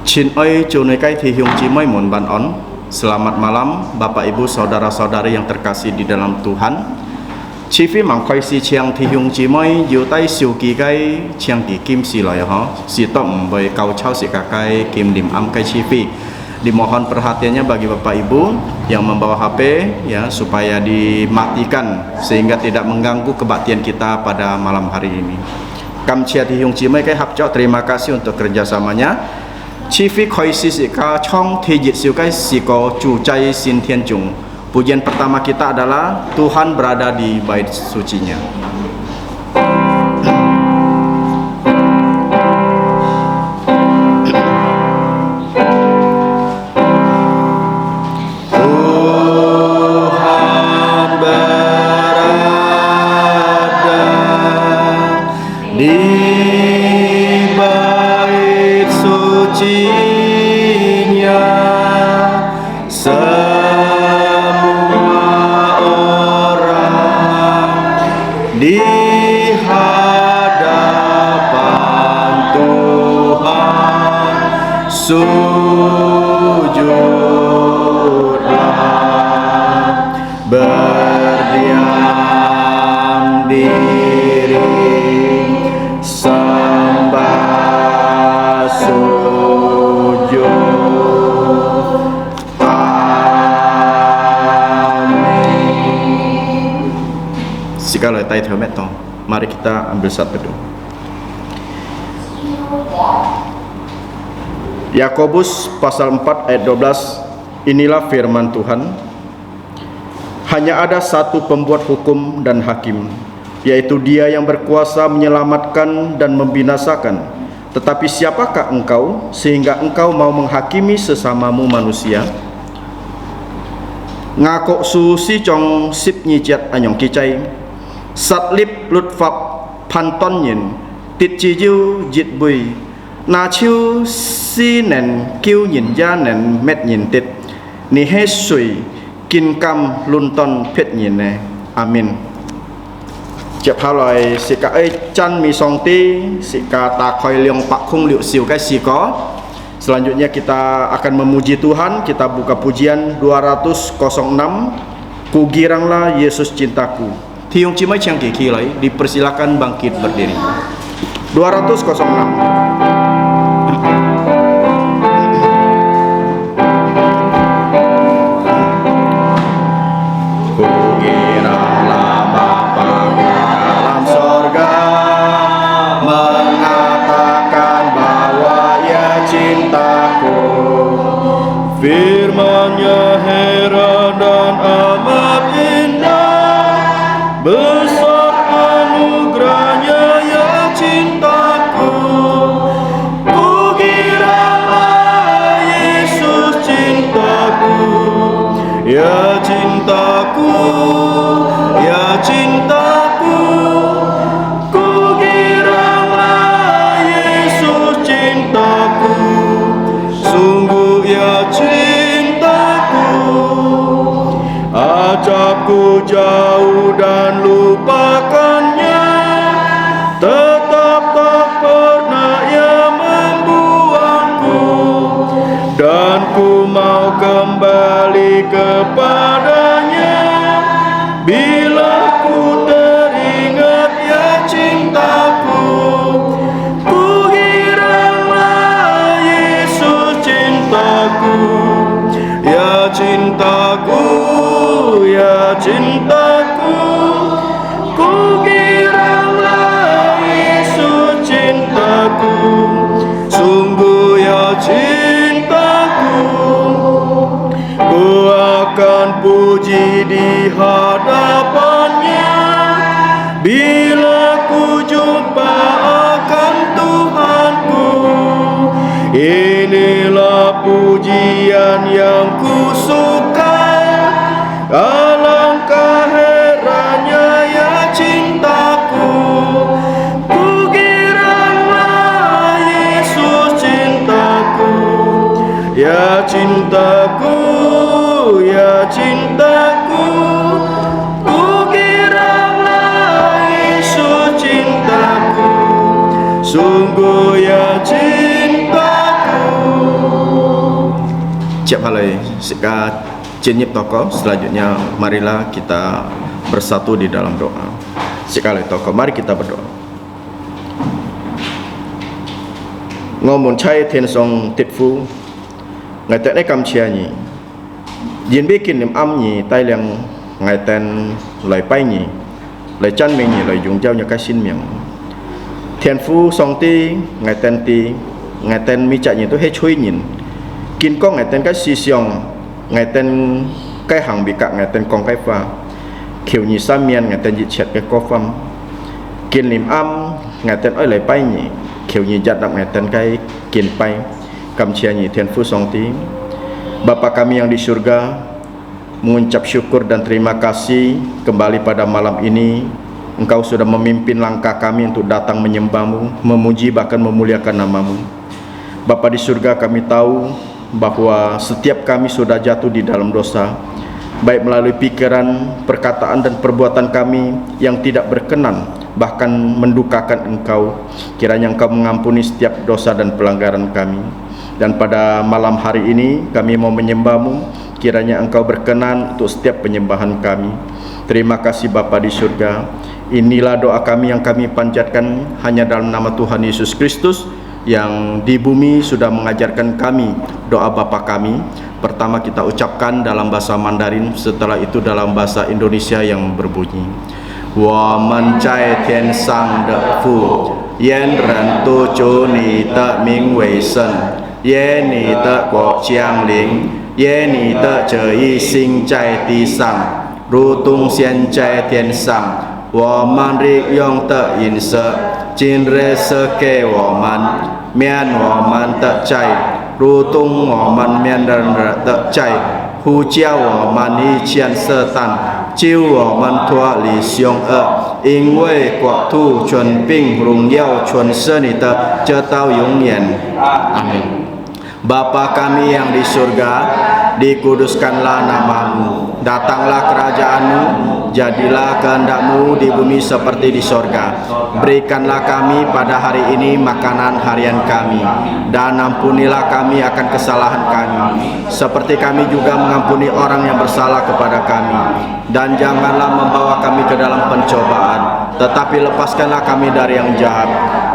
Chin oi cunai thi hyung cimai mun ban on. Selamat malam Bapak Ibu saudara-saudari yang terkasih di dalam Tuhan. Chi phi mang khoi si chiang thi hyung cimai yu tai siu ki kai chiang ki kim si lai ho. Si tom boy kau chau si kakai kim lim am kai chi phi. Dimohon perhatiannya bagi Bapak Ibu yang membawa HP ya supaya dimatikan sehingga tidak mengganggu kebaktian kita pada malam hari ini. Kam chia thi hyung cimai kai hap chok, terima kasih untuk kerjasamanya. Chi phi khoi si ka chong thi jit siu kai si ko chu cai sin tian jung. Pujian pertama kita adalah Tuhan berada di bait sucinya. Tuhan berada di bait sucinya. Di hadapan Tuhan sujudlah, berdiam diri, sembah sujud. Kalau tai theo metong, mari kita ambil saat teduh. Yakobus pasal 4 ayat 12. Inilah firman Tuhan. Hanya ada satu pembuat hukum dan hakim, yaitu Dia yang berkuasa menyelamatkan dan membinasakan. Tetapi siapakah engkau sehingga engkau mau menghakimi sesamamu manusia? Ngakok su si chong sip nyicat anyong kicai. Sat lip lut phap pan ton yin tit chi yu jit bui na chiu si nen kiu yin ya nen met yin tit ni he sui kin kam lun ton phet yin ne. Amin. Chep haloi sika ai chan mi song ti sika ta khoi liong pak khung liu siu kai si ko. Selanjutnya kita akan memuji Tuhan. Kita buka pujian 206. Ku giranglah Yesus cintaku. Thi hyung cimai chiang ki ki lai, dipersilakan bangkit berdiri. 206. Firman-Nya heran dan amat indah, besar anugerah-Nya ya cintaku. Kukiralah Yesus cintaku, ya cintaku, ya cintaku. Kukiralah Yesus cintaku, sungguh ya cintaku. Acapku jauh dan lupakannya, tetap tak pernah ia membuangku. Dan ku mau kembali kepadanya bila ku teringat ya cintaku. Kukiralah Yesus cintaku, ya cintaku, ya cintaku. Kukiralah Yesus cintaku, sungguh ya cintaku. Ku akan puji di hadapannya bila ku jumpa akan Tuhanku. Inilah pujian yang ku suka, alangkah herannya ya cintaku. Kukiralah Yesus cintaku, ya cintaku, ya cintaku. Kukiralah Yesus cintaku, sungguh ya cintaku. Sika jenyip tokoh, selanjutnya marilah kita bersatu di dalam doa. Sekali tokoh, mari kita berdoa. Ngomong cai thiên song tit phu ngày tết cầm chia nhỉ diễn biết kinh niệm âm nhỉ tay liền ngày tên lời bay nhỉ lời chân mình nhỉ lời dùng trao nhà cái xin miệng thiên phu song ti ngày tên mi chạy nhỉ tôi hết chui nhìn kinh có ngày tên cái xì xiong ngày tên cái hàng bị cạn ngày tên con cái pha kiểu nhỉ sa miên ngày tên dị chẹt cái co phăm kinh niệm âm ngày tên ơi lời bay nhỉ kiểu nhỉ giặt đậm ngày tên cái kinh bay cầm chia nhỉ thiên phu song ti. Bapa kami yang di surga, mengucap syukur dan terima kasih kembali pada malam ini Engkau sudah memimpin langkah kami untuk datang menyembah-Mu, memuji bahkan memuliakan nama-Mu. Bapa di surga, kami tahu bahwa setiap kami sudah jatuh di dalam dosa, baik melalui pikiran, perkataan dan perbuatan kami yang tidak berkenan, bahkan mendukakan Engkau. Kiranya Engkau mengampuni setiap dosa dan pelanggaran kami. Dan pada malam hari ini kami mau menyembah-Mu, kiranya Engkau berkenan untuk setiap penyembahan kami. Terima kasih Bapa di surga. Inilah doa kami yang kami panjatkan hanya dalam nama Tuhan Yesus Kristus yang di bumi sudah mengajarkan kami doa Bapa kami. Pertama kita ucapkan dalam bahasa Mandarin, setelah itu dalam bahasa Indonesia yang berbunyi, Wa man cai tian sang de fu yan ren tu chu ni te ming wei sen耶你的国降临，耶你的旨意行在地上，如同现在天上。我们日用的饮食，今日赐给我们，免我们的债，如同我们免人的债，不叫我们遇见撒旦，救我们脱离凶恶。因为国土、权柄、荣耀全是你的，直到永远。阿门。Bapa kami yang di surga, dikuduskanlah nama-Mu, datanglah kerajaan-Mu, jadilah kehendak-Mu di bumi seperti di sorga. Berikanlah kami pada hari ini makanan harian kami, dan ampunilah kami akan kesalahan kami, seperti kami juga mengampuni orang yang bersalah kepada kami. Dan janganlah membawa kami ke dalam pencobaan, tetapi lepaskanlah kami dari yang jahat.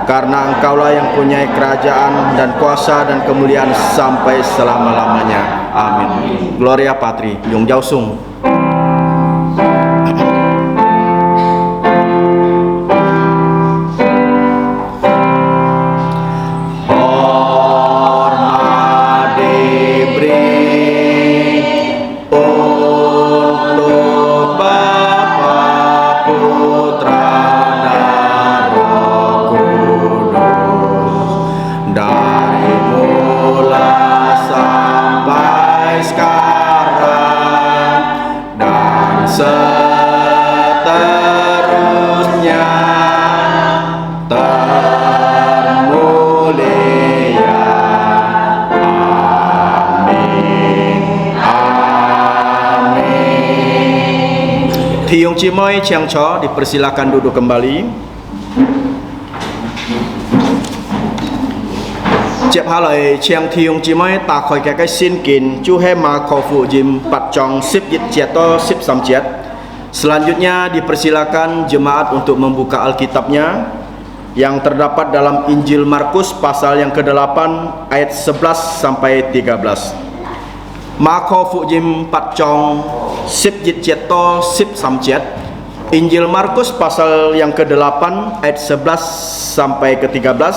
Karena Engkaulah yang punya kerajaan dan kuasa dan kemuliaan sampai selama-lamanya. Amin. Gloria Patri, Yung Jau Sung. Tiung Cimoy Chiang Cho, dipersilakan duduk kembali. Chép hạ lời Chiang Tiung Cimoy ta khỏi cái xin kín chú he ma khổ phụ jim pat chong sip yit to sip samciat. Selanjutnya dipersilakan jemaat untuk membuka Alkitabnya yang terdapat dalam Injil Markus pasal yang ke-8 ayat 11 sampai 13. Marko Fujim Patchong Sip Jitjeto Sip Samjet. Injil Markus pasal yang ke-8 ayat 11 sampai ke-13.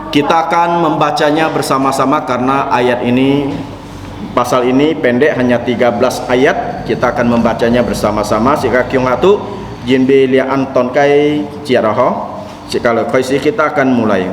Kita akan membacanya bersama-sama karena ayat ini, pasal ini pendek, hanya 13 ayat. Kita akan membacanya bersama-sama. Jika Kyung Hatu Jinbi Lia Anton Kai Ciaraho. Jika koisi kita akan mulai.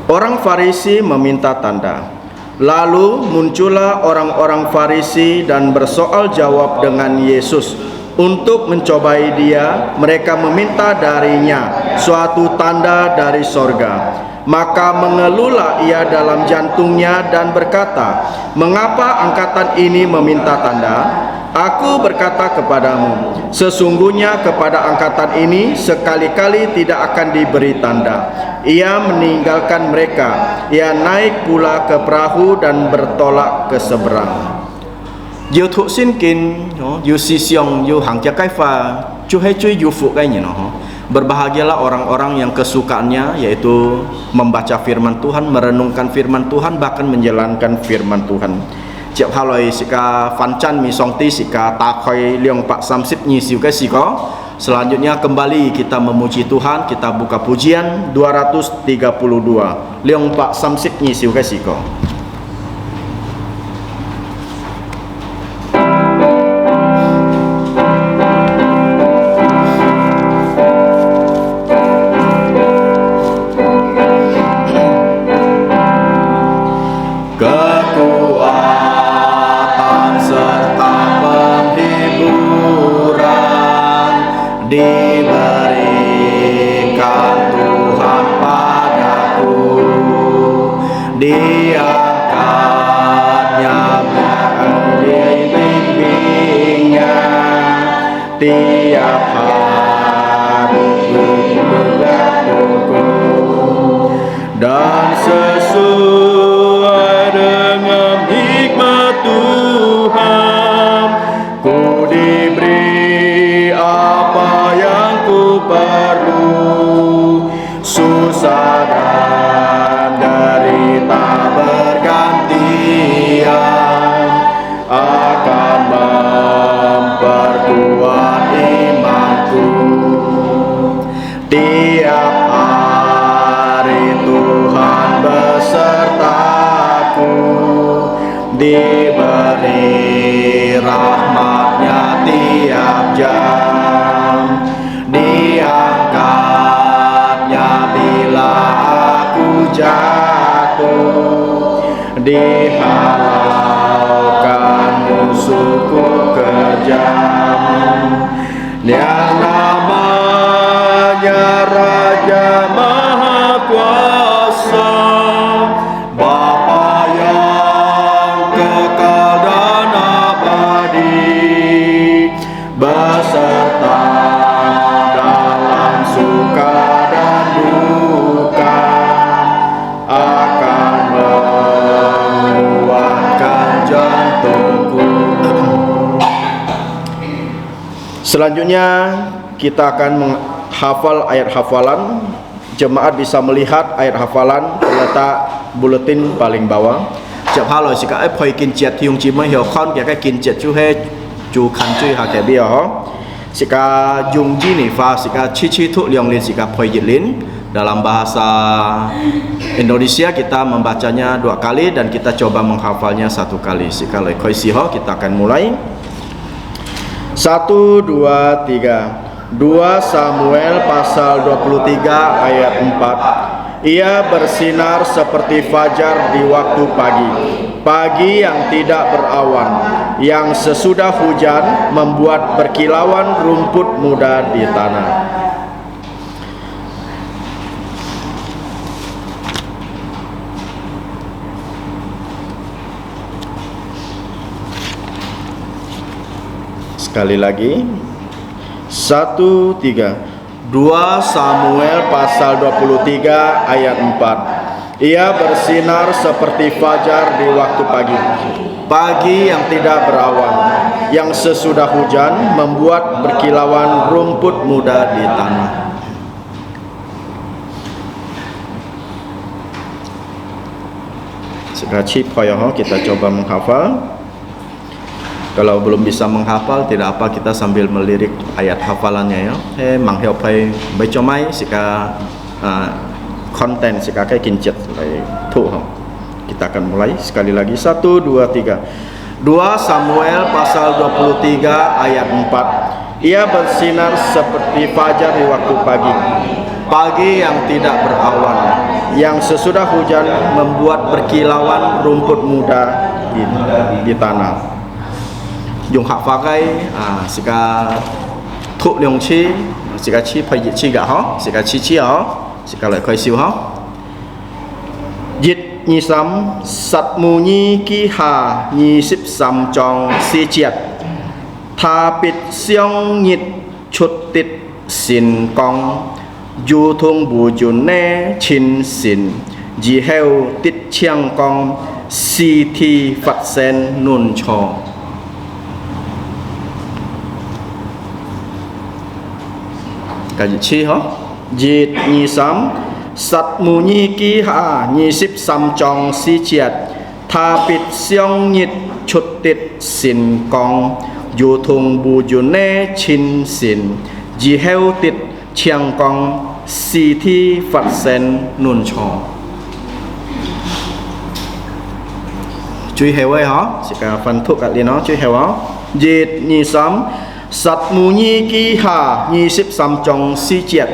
Orang Farisi meminta tanda. Lalu muncullah orang-orang Farisi dan bersoal jawab dengan Yesus. Untuk mencobai dia, mereka meminta darinya suatu tanda dari sorga. Maka mengeluhlah ia dalam jantungnya dan berkata, "Mengapa angkatan ini meminta tanda? Aku berkata kepadamu, sesungguhnya kepada angkatan ini sekali-kali tidak akan diberi tanda. Ia meninggalkan mereka, ia naik pula ke perahu dan bertolak ke seberang. Yêu thụ xin kin, yêu si siong, yêu hang kia kai fa, cu hai cui yêu fu kai Berbahagialah orang-orang yang kesukaannya yaitu membaca firman Tuhan, merenungkan firman Tuhan, bahkan menjalankan firman Tuhan. Ciap haloi sika fancan mi song ti sika takoi liang pak samsip nyi siu kai siko. Selanjutnya kembali kita memuji Tuhan, kita buka pujian 232 liang pak samsip nyi siu kai siko. Diberikan Tuhan padaku, diangkatnya dibimbingnya tiap hari berlaku dan sesuai dengan hikmat Tuhan ku diberi apa yang ku perlu, susah dan derita bergantian akan memperkuat imanku. Tiap hari Tuhan besertaku, diberi rahmat-Nya tiap jam, diangkatnya bila aku jatuh, dihalaukan musuhku kejam. Yang namanya Raja Maha Kuasa, Bapa yang kekal dan abadi, beserta dalam suka dan duka, akan menguatkan jantungku. Selanjutnya kita akan menghafal ayat hafalan. Jemaat bisa melihat ayat hafalan terletak buletin paling bawah. Chập haloi sika ai phoi kin chet thiung chi mai hiao khon kya ka kin chet chu he chu khan chui ha ke bia ho. Sika jung ji ni fa sika chi chi thu liang lin sika phoi yit lin. Dalam bahasa Indonesia kita membacanya 2 kali dan kita coba menghafalnya 1 kali. Sika loi khoi si ho, kita akan mulai. 1, 2, 3. 2 Samuel pasal 23 ayat 4. Ia bersinar seperti fajar di waktu pagi, pagi yang tidak berawan, yang sesudah hujan membuat berkilauan rumput muda di tanah. Sekali lagi. 1, 3. 2 Samuel pasal 23 ayat 4. Ia bersinar seperti fajar di waktu pagi, pagi yang tidak berawan, yang sesudah hujan membuat berkilauan rumput muda di tanah. Sekali kita coba menghafal. Kalau belum bisa menghafal, tidak apa, kita sambil melirik ayat hafalannya ya. Mangheo pai becomai sika konten sika kai kincet lai tu. Kita akan mulai sekali lagi. 1, 2, 3. 2 Samuel pasal 23 ayat 4. Ia bersinar seperti fajar di waktu pagi, pagi yang tidak berawan, yang sesudah hujan membuat berkilauan rumput muda di tanah. Dùng hạ phá cái sika thụ liong chi sika chi phải chi gà hó sika chi hó sika lại khơi siêu hó dịch nhi sắm sat mu nhi ki hà nhi sip sam chong si chiat tha pit xiong nhit chut tit xin kong du thung bu jun ne chin xin ji heo tit chiang kong si thi phật sen nun cho. Cái gì chi hả? Dịt nhị sám sát mù nhi ký hạ nhị xếp xăm trong si chiết tha bịt xiong nhịt chut tít xin kong dù thùng bù dù nê chin xin dì heo tít chiang kong si thi phật sen nun cho. Chui heo ấy hả? Sẽ cả phần thuộc cả đi nó chui heo hả? Dịt nhị sám sát mù nhi ký hạ nhị xếp xăm trong si chiết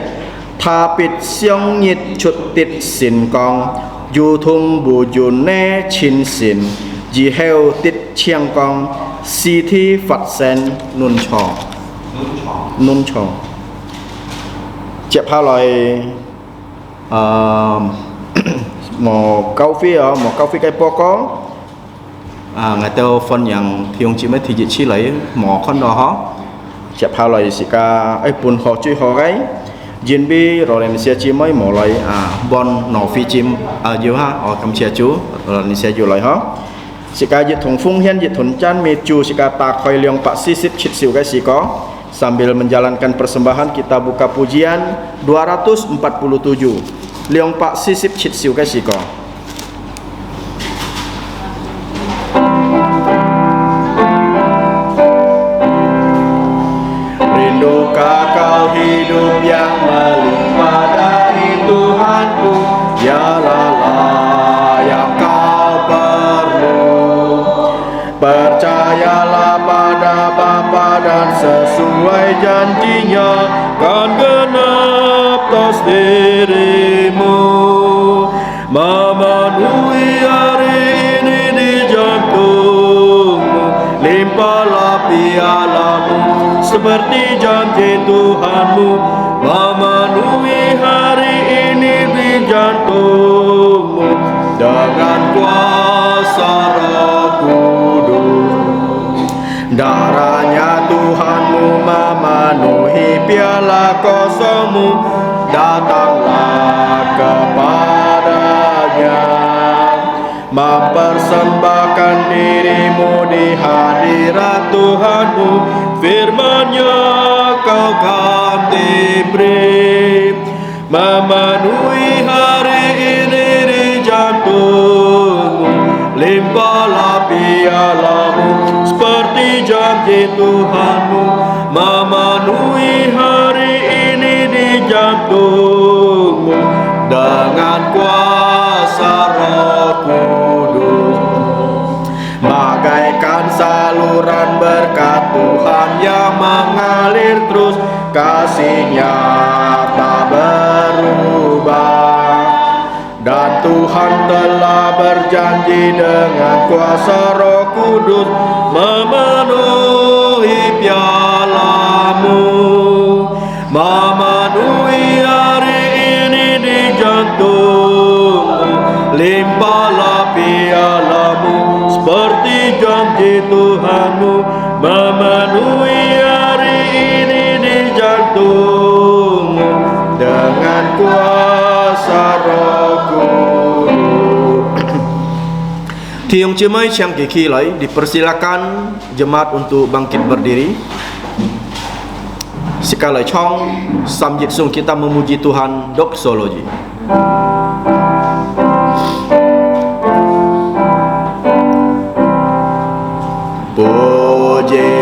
tha bịt xiong nhịt chut tít xin kong dù thùng bù dù nê chin xin dì heo tít chiang kong si thi phật sen nun cho. Nun cho chẹp hai loại một câu phi cái po có ngày tao phân yang thì ông chỉ mới thì dịch chi lấy mỏ con đó hả chẹp hai loại xì ca ấy bùn họ chui họ gáy diễn bi rồi mình sẽ chỉ mới mỏ loại bon nọ phi chim nhiều ha ở cầm chia chú rồi mình sẽ nhiều loại hả xì ca dịch thùng phung hiên dịch thùng chan mê chu xì ca tak khoi liang pak sisip chit siu cái xì có sambil menjalankan persembahan kita buka pujian 247 liang pak sisip chit siu cái xì có. Rindukah kau hidup yang melimpah dari Tuhanku, dialah yang kau perlu. Percayalah pada Bapa dan sesuai janjinya kan genap atas dirimu. Memenuhi hari ini di jantungmu, limpahlah pialamu seperti janji Tuhanmu. Memenuhi hari ini di jantungmu dengan kuasa Roh Kudus. Darahnya Tuhanmu memenuhi piala kosongmu, datanglah kepadanya, mempersembahkan dirimu di hadirat Tuhanmu. Firman-Nya kau kan diberi, memenuhi hari ini di jantungmu, limpahlah pialamu seperti janji Tuhanmu. Memenuhi hari ini di jantungmu dengan kuasa Roh Kudus. Bagaikan saluran berkat Tuhan yang mengalir terus, kasih-Nya tak berubah. Dan Tuhan telah berjanji dengan kuasa Roh Kudus memenuhi pialamu. Memenuhi hari ini di jantungmu, limpahlah pialamu seperti janji Tuhanmu. Memenuhi hari ini di jantungmu dengan kuasa Roh Kudus. Tiung Cimai Chiang Kiki Lai, dipersilakan jemaat untuk bangkit berdiri. Sekali chong samjit sung kita memuji Tuhan doksologi. Puji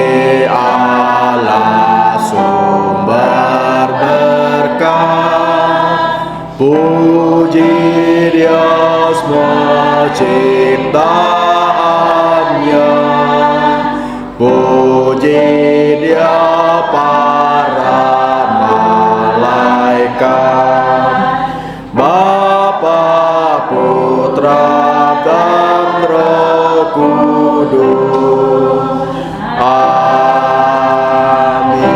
Allah sumber berkah, puji Dia semua ciptaannya, puji Dia para malaikat, Bapa, Putra dan Roh Kudus. Amin.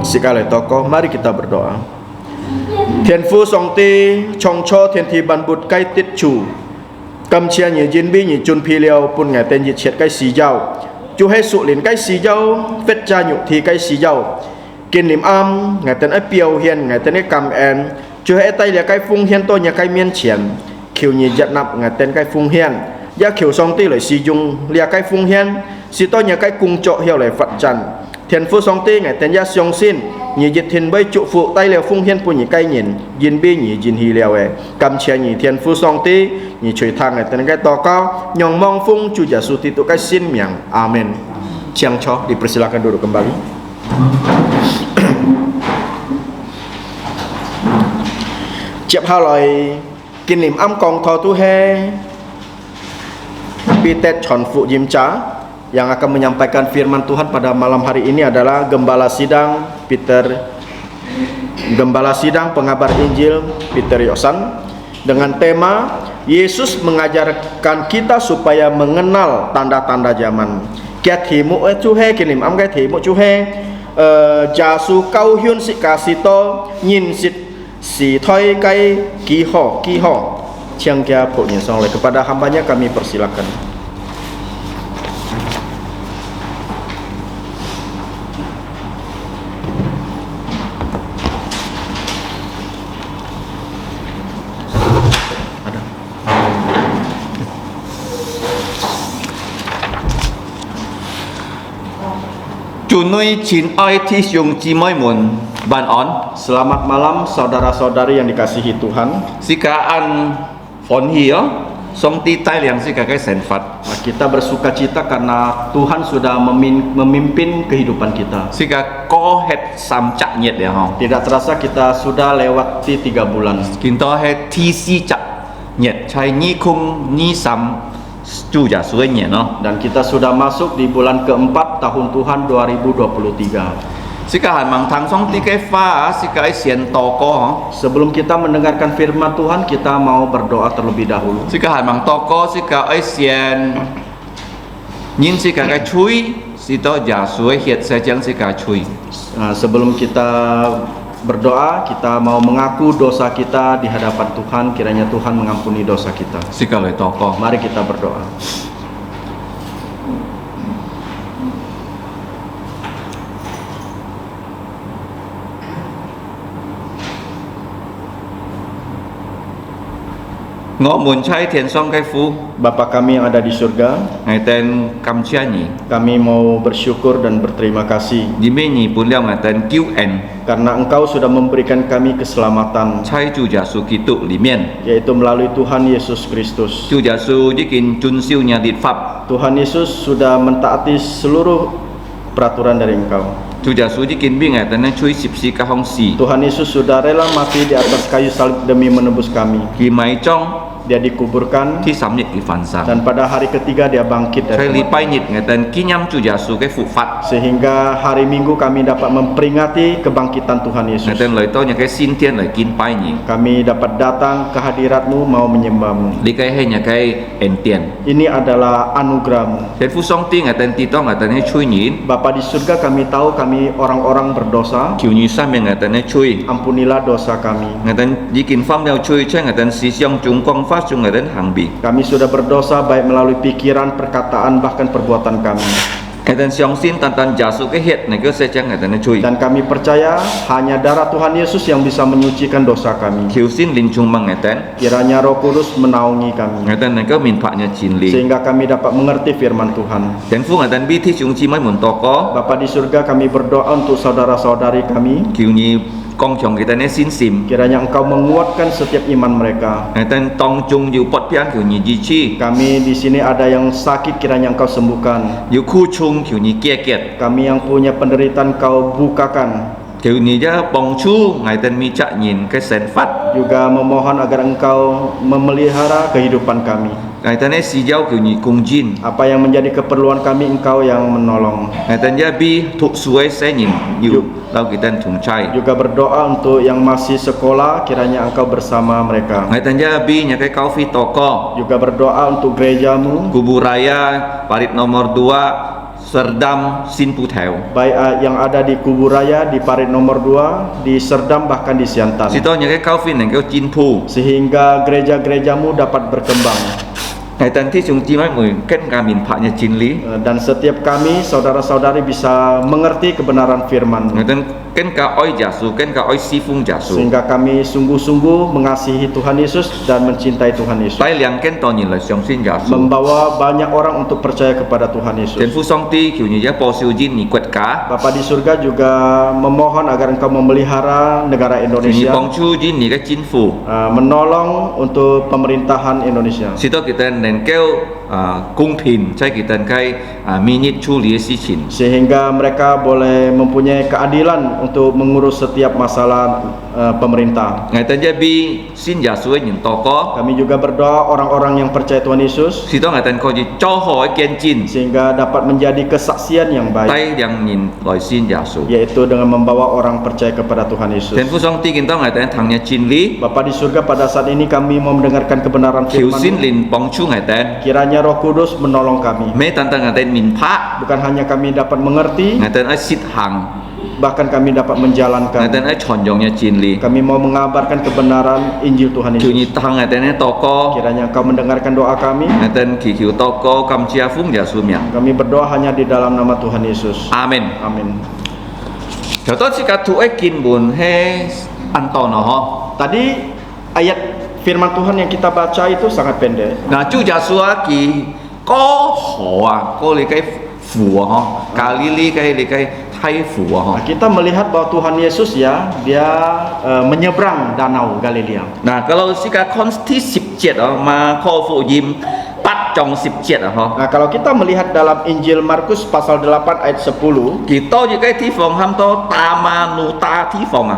Sekali tokoh, mari kita berdoa. Thiên Phu Song Ti Chong Cho Thiên Thi Ban Bụt Cây Tiết Chủ Cầm Chia Nhị Jin Bi Nhị Chun Pi Liao Pun Ngày Tên Nhị Triệt Cây Xí Giao chú hay sụ lên cái xì dâu phết cha nhục thì cái xì dâu kiên niệm âm ngày tên ấy biểu hiện ngày tên ấy cầm em chú hay tay là cái phung hiền tôi nhà cái miên triển khiêu nhị giật nạp ngày tên cái phung hiền giá khiêu song tí lại xì dùng là cái phung hiền xì tôi nhà cái cung trọ hiệu lại phật trần thiền phu song tí ngày tên giá song xin nhị dịch thiền bay trụ phụ tay là phung hiền của nhị cái nhìn nhìn bi nhị nhìn hi lèo ấy cầm chia nhị thiền phu song tí nhị chơi thang ngày tên cái to cao nhong mong phung chú giả su tí tụ cái xin miệng amen Chiang Cho dipersilakan duduk kembali. Chép hai lời kinh niệm âm công thọ tu he Pitet Chon Fu Jimcha yang akan menyampaikan firman Tuhan pada malam hari ini adalah Gembala Sidang Pengabar Injil Peter Yosan dengan tema Yesus mengajarkan kita supaya mengenal tanda-tanda zaman. Cái题mục chú he kinh niệm âm cái题mục chú he giả su cao hiên sĩ cả sĩ to nhìn sĩ thôi cái kỳ họ Chiang kia phụ nhìn xong lại kepada hambanya kami persilakan. Junui Chin Ai Thi Yung Chimoy Mun Ban On. Selamat malam saudara-saudari yang dikasihi Tuhan. Sikaan Fon Hio Song Ti Tai Liang Sika Kai Sen Fat. Kita bersuka cita karena Tuhan sudah memimpin kehidupan kita. Sika Ko Het Sam Chak Nyet Ya Hong. Tidak terasa kita sudah lewati 3 bulan. Kinto Het Thi Si Chak Nyet Chai Nyi Kung Nyi Sam Chu Ja Suai Nyet No. Dan kita sudah masuk di bulan keempat tahun Tuhan 2023. Sika Han Mang Tang Song Ti Kai Fa Sika Ai Sien To Ko. Sebelum kita mendengarkan firman Tuhan, kita mau berdoa terlebih dahulu. Sika Han Mang To Ko Sika Ai Sien Nyin Sika Kai Chui Sito Ja Suai Hiet Sa Jang Sika Chui. Sebelum kita berdoa, kita mau mengaku dosa kita di hadapan Tuhan. Kiranya Tuhan mengampuni dosa kita. Sika Le To Ko. Mari kita berdoa. Ngõ Mun Chai Thiền Song Kai Fu. Bapa kami yang ada di surga, Ngày tên Kam Chia Nhi kami mau bersyukur dan berterima kasih Di Mê Nhi Bun Liao Ngày tên Cứu En karena Engkau sudah memberikan kami keselamatan, Chai Chu Gia Su Kỳ Tụ Lý Miên yaitu melalui Tuhan Yesus Kristus. Chu Gia Su Di Kinh Chun Siêu Nhà Điệt Pháp. Tuhan Yesus sudah mentaati seluruh peraturan dari Engkau. Chu Gia Su Di Kinh Bi Ngày tên Chui Sip Si Ka Hong Si Tuhan Yesus sudah rela mati di atas kayu salib demi menebus kami. Ki Mai Chong Dia dikuburkan Thi Sam Nhật Ki Phan Sang dan pada hari ketiga dia bangkit Chai dari Li kematian. Pai Nhật Ngày tên Ki Nham Chu Gia Su Cái Phụ Phát Sehingga hari Minggu kami dapat memperingati kebangkitan Tuhan Yesus. Ngày tên Lời To Nhà Cái Xin Thiên Lời Kin Pai Nhì Kami dapat datang ke hadirat-Mu mau menyembah-Mu. Lý Cái Hay Nhà Cái En Tiền Ini adalah anugerah-Mu. Thiền Phu Song Ti Ngày tên Ti To Ngày tên Chui Nhìn Bapa di surga, kami tahu kami orang-orang berdosa. Kiu Nhi Sam Ngày tên Chui Ampunilah dosa kami. Ngày tên Di Kinh Pham Liao Chui Chai Ngày tên Si Siong Trung Quang Phát Chung Ngày tên Hàng Bì Kami sudah berdosa baik melalui pikiran, perkataan, bahkan perbuatan kami. Ngày tên Siong Sin Tan Tan Gia Su Cái Hiet Này Cái Se Chang Ngày tên Chui Dan kami percaya hanya darah Tuhan Yesus yang bisa menyucikan dosa kami. Kiu Sin Lin Chung Mang Ngày tên Kiranya Roh Kudus menaungi kami, Ngày tên Này Cái Min Phạ Nhà Chin Li sehingga kami dapat mengerti firman Tuhan. Thiền Phu Ngày tên Bi Thi Chung Chi Mai Mun To Ko Bapa di surga, kami berdoa untuk saudara-saudari kami. Kiu Nhi Kong Chong Ngày tên Sin Sim Kiranya Engkau menguatkan setiap iman mereka. Ngày tên Tong Chung Yu Pot Pian Kiu Nhi Ji Chi Kami di sini ada yang sakit, kiranya Engkau sembuhkan. Yu Khu Chung Kiu Nhi Kia Kiet Kami yang punya penderitaan Kau bukakan. Kiu Nhi Gia Bong Chu Ngày tên Mi Chak Nhìn Cái Sen Phát Juga memohon agar Engkau memelihara kehidupan kami. Ngày tên Si Giao Kiu Nhi Kung Jin Apa yang menjadi keperluan kami, Engkau yang menolong. Ngày tên Gia Bi Thụ Suai Se Nhìn Yu Lao Ki Tên Thùng Chai Juga berdoa untuk yang masih sekolah, kiranya Engkau bersama mereka. Ngày tên Gia Bi Nhà Cái Kau Phi To Ko Juga berdoa untuk gereja-Mu, Kubu Raya Parit nomor 2 Serdam Sin Pu Theo baik yang ada di Kubur Raya, di Parit nomor 2, di Serdam, bahkan di Siantan. Sito Nhà Cái Kau Phi Này Kau Jin Pu Sehingga gereja-gereja-Mu dapat berkembang. ngày tân thi chúng chi mấy mười kết cả mình phạ nhà chính lý dan setiap kami saudara-saudari bisa mengerti kebenaran firman ngày tân kết cả oi giả su kết cả oi si phung giả su sehingga kami sungguh-sungguh mengasihi Tuhan Yesus dan mencintai Tuhan Yesus, tay liang kết to nhìn là xiong xin giả su membawa banyak orang untuk percaya kepada Tuhan Thiên Yesus. phu song ti kiểu như giá po siêu jin ni quẹt cá Bapa di surga juga memohon agar Engkau memelihara negara kiểu như Indonesia, bong chu jin ni cái chính phủ menolong untuk pemerintahan Indonesia, si to kita nên kêu cung thìn chay kita cái minit chu lý si chin sehingga mereka boleh mempunyai keadilan untuk mengurus setiap masalah pemerintah. ngày tân gia bi xin giả su nhìn to có Kami juga berdoa orang-orang yang percaya Tuhan Yesus si to ngày tân coi gì cho hỏi kiên chin sehingga dapat menjadi kesaksian yang baik, tay liang nhìn lời xin giả su yaitu dengan membawa orang percaya kepada Tuhan Yesus. Thiên phu song ti kita ngày tân thằng nhà chin lý Bapa di surga, pada saat ini kami mau mendengarkan kebenaran kiểu xin firman. lin bong chu ngày tân Kiranya Roh Kudus menolong kami. mấy tan tan ngày tân min phá Bukan hanya kami dapat mengerti, ngày tân ai sit hàng bahkan kami dapat ngày menjalankan. tân ai chọn dòng nhà chin lý Kami mau mengabarkan kebenaran Injil Tuhan kiểu như Yesus. thằng ngày tân ai to có Kiranya Engkau mendengarkan doa kami. ngày tân kỳ kiểu to có cam chia phung giả su miệng Kami berdoa hanya di dalam nama Tuhan Yesus. amen Amin. Theo tôi chỉ cả thu ấy kinh buồn hay ăn to nó ho Tadi ayat firman Tuhan yang kita baca itu sangat pendek. Nah, chú giả su kỳ có họ có lấy cái phù ho kali li cái thay phù ho Nah, kita melihat bahwa Tuhan Yesus ya, dia menyeberang danau Galilea. Nah, kalau si cả conที่17mà kho phụ yim bắt trong 17 ho Nah, kalau kita melihat dalam Injil Markus pasal 8 ayat 10, kita juga thi phòng ham to Tamanuta thi phòng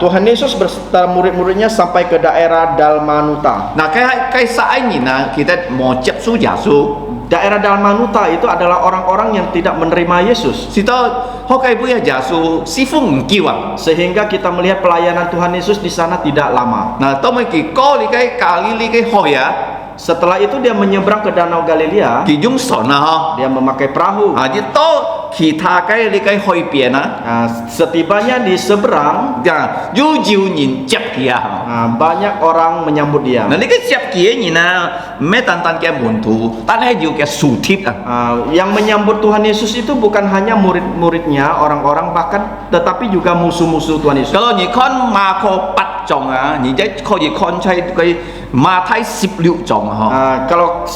Tuhan Yesus beserta murid-muridnya sampai ke daerah Dalmanuta. Nah, cái xã nhìn là kita mau chấp su giả su Daerah Dalmanuta itu adalah orang-orang yang tidak menerima Yesus. si to ho cái bữa giả su si phung kêu Sehingga kita melihat pelayanan Tuhan Yesus di sana tidak lama. Nah, tôi mới kỳ có lấy cái kali li cái hỏi Setelah itu dia menyeberang ke Danau Galilea. kỳ dung sọn ho Dia memakai perahu. jadi to kita cái li cái hỏi biển Setibanya di seberang, ya yu yu nhìn chấp kia banyak orang menyambut dia. nah li cái chấp kia nhìn mấy tan tan cái buồn thú tan hay yu cái su thít Yang menyambut Tuhan Yesus itu bukan hanya murid-muridnya, orang-orang, bahkan tetapi juga musuh-musuh Tuhan Yesus. kalau nhìn con ma kho bắt chồng nhìn thấy kho gì con chay cái ma thái 16 chồng ho Kalau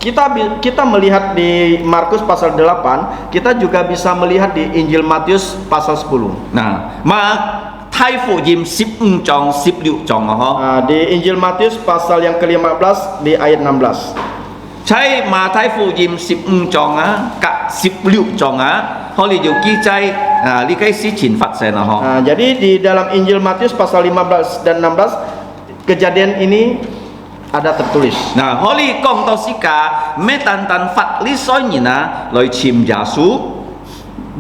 kita melihat di Markus pasal 8, kita juga bisa melihat di Injil Matius pasal 10. nah mà thái phụ yim 15 chồng 16 chồng ho Di Injil Matius pasal yang ke-15 di ayat 16. ใช่มาthái phụ yim 15 chồng cả 16 chồng họ li yu ki chay li cái si chin phát sen ho Jadi di dalam Injil Matius pasal 15 dan 16, kejadian ini ada tertulis. nah họ li công tao si cả mấy tan tan phát li soi nhìn lời chim giả su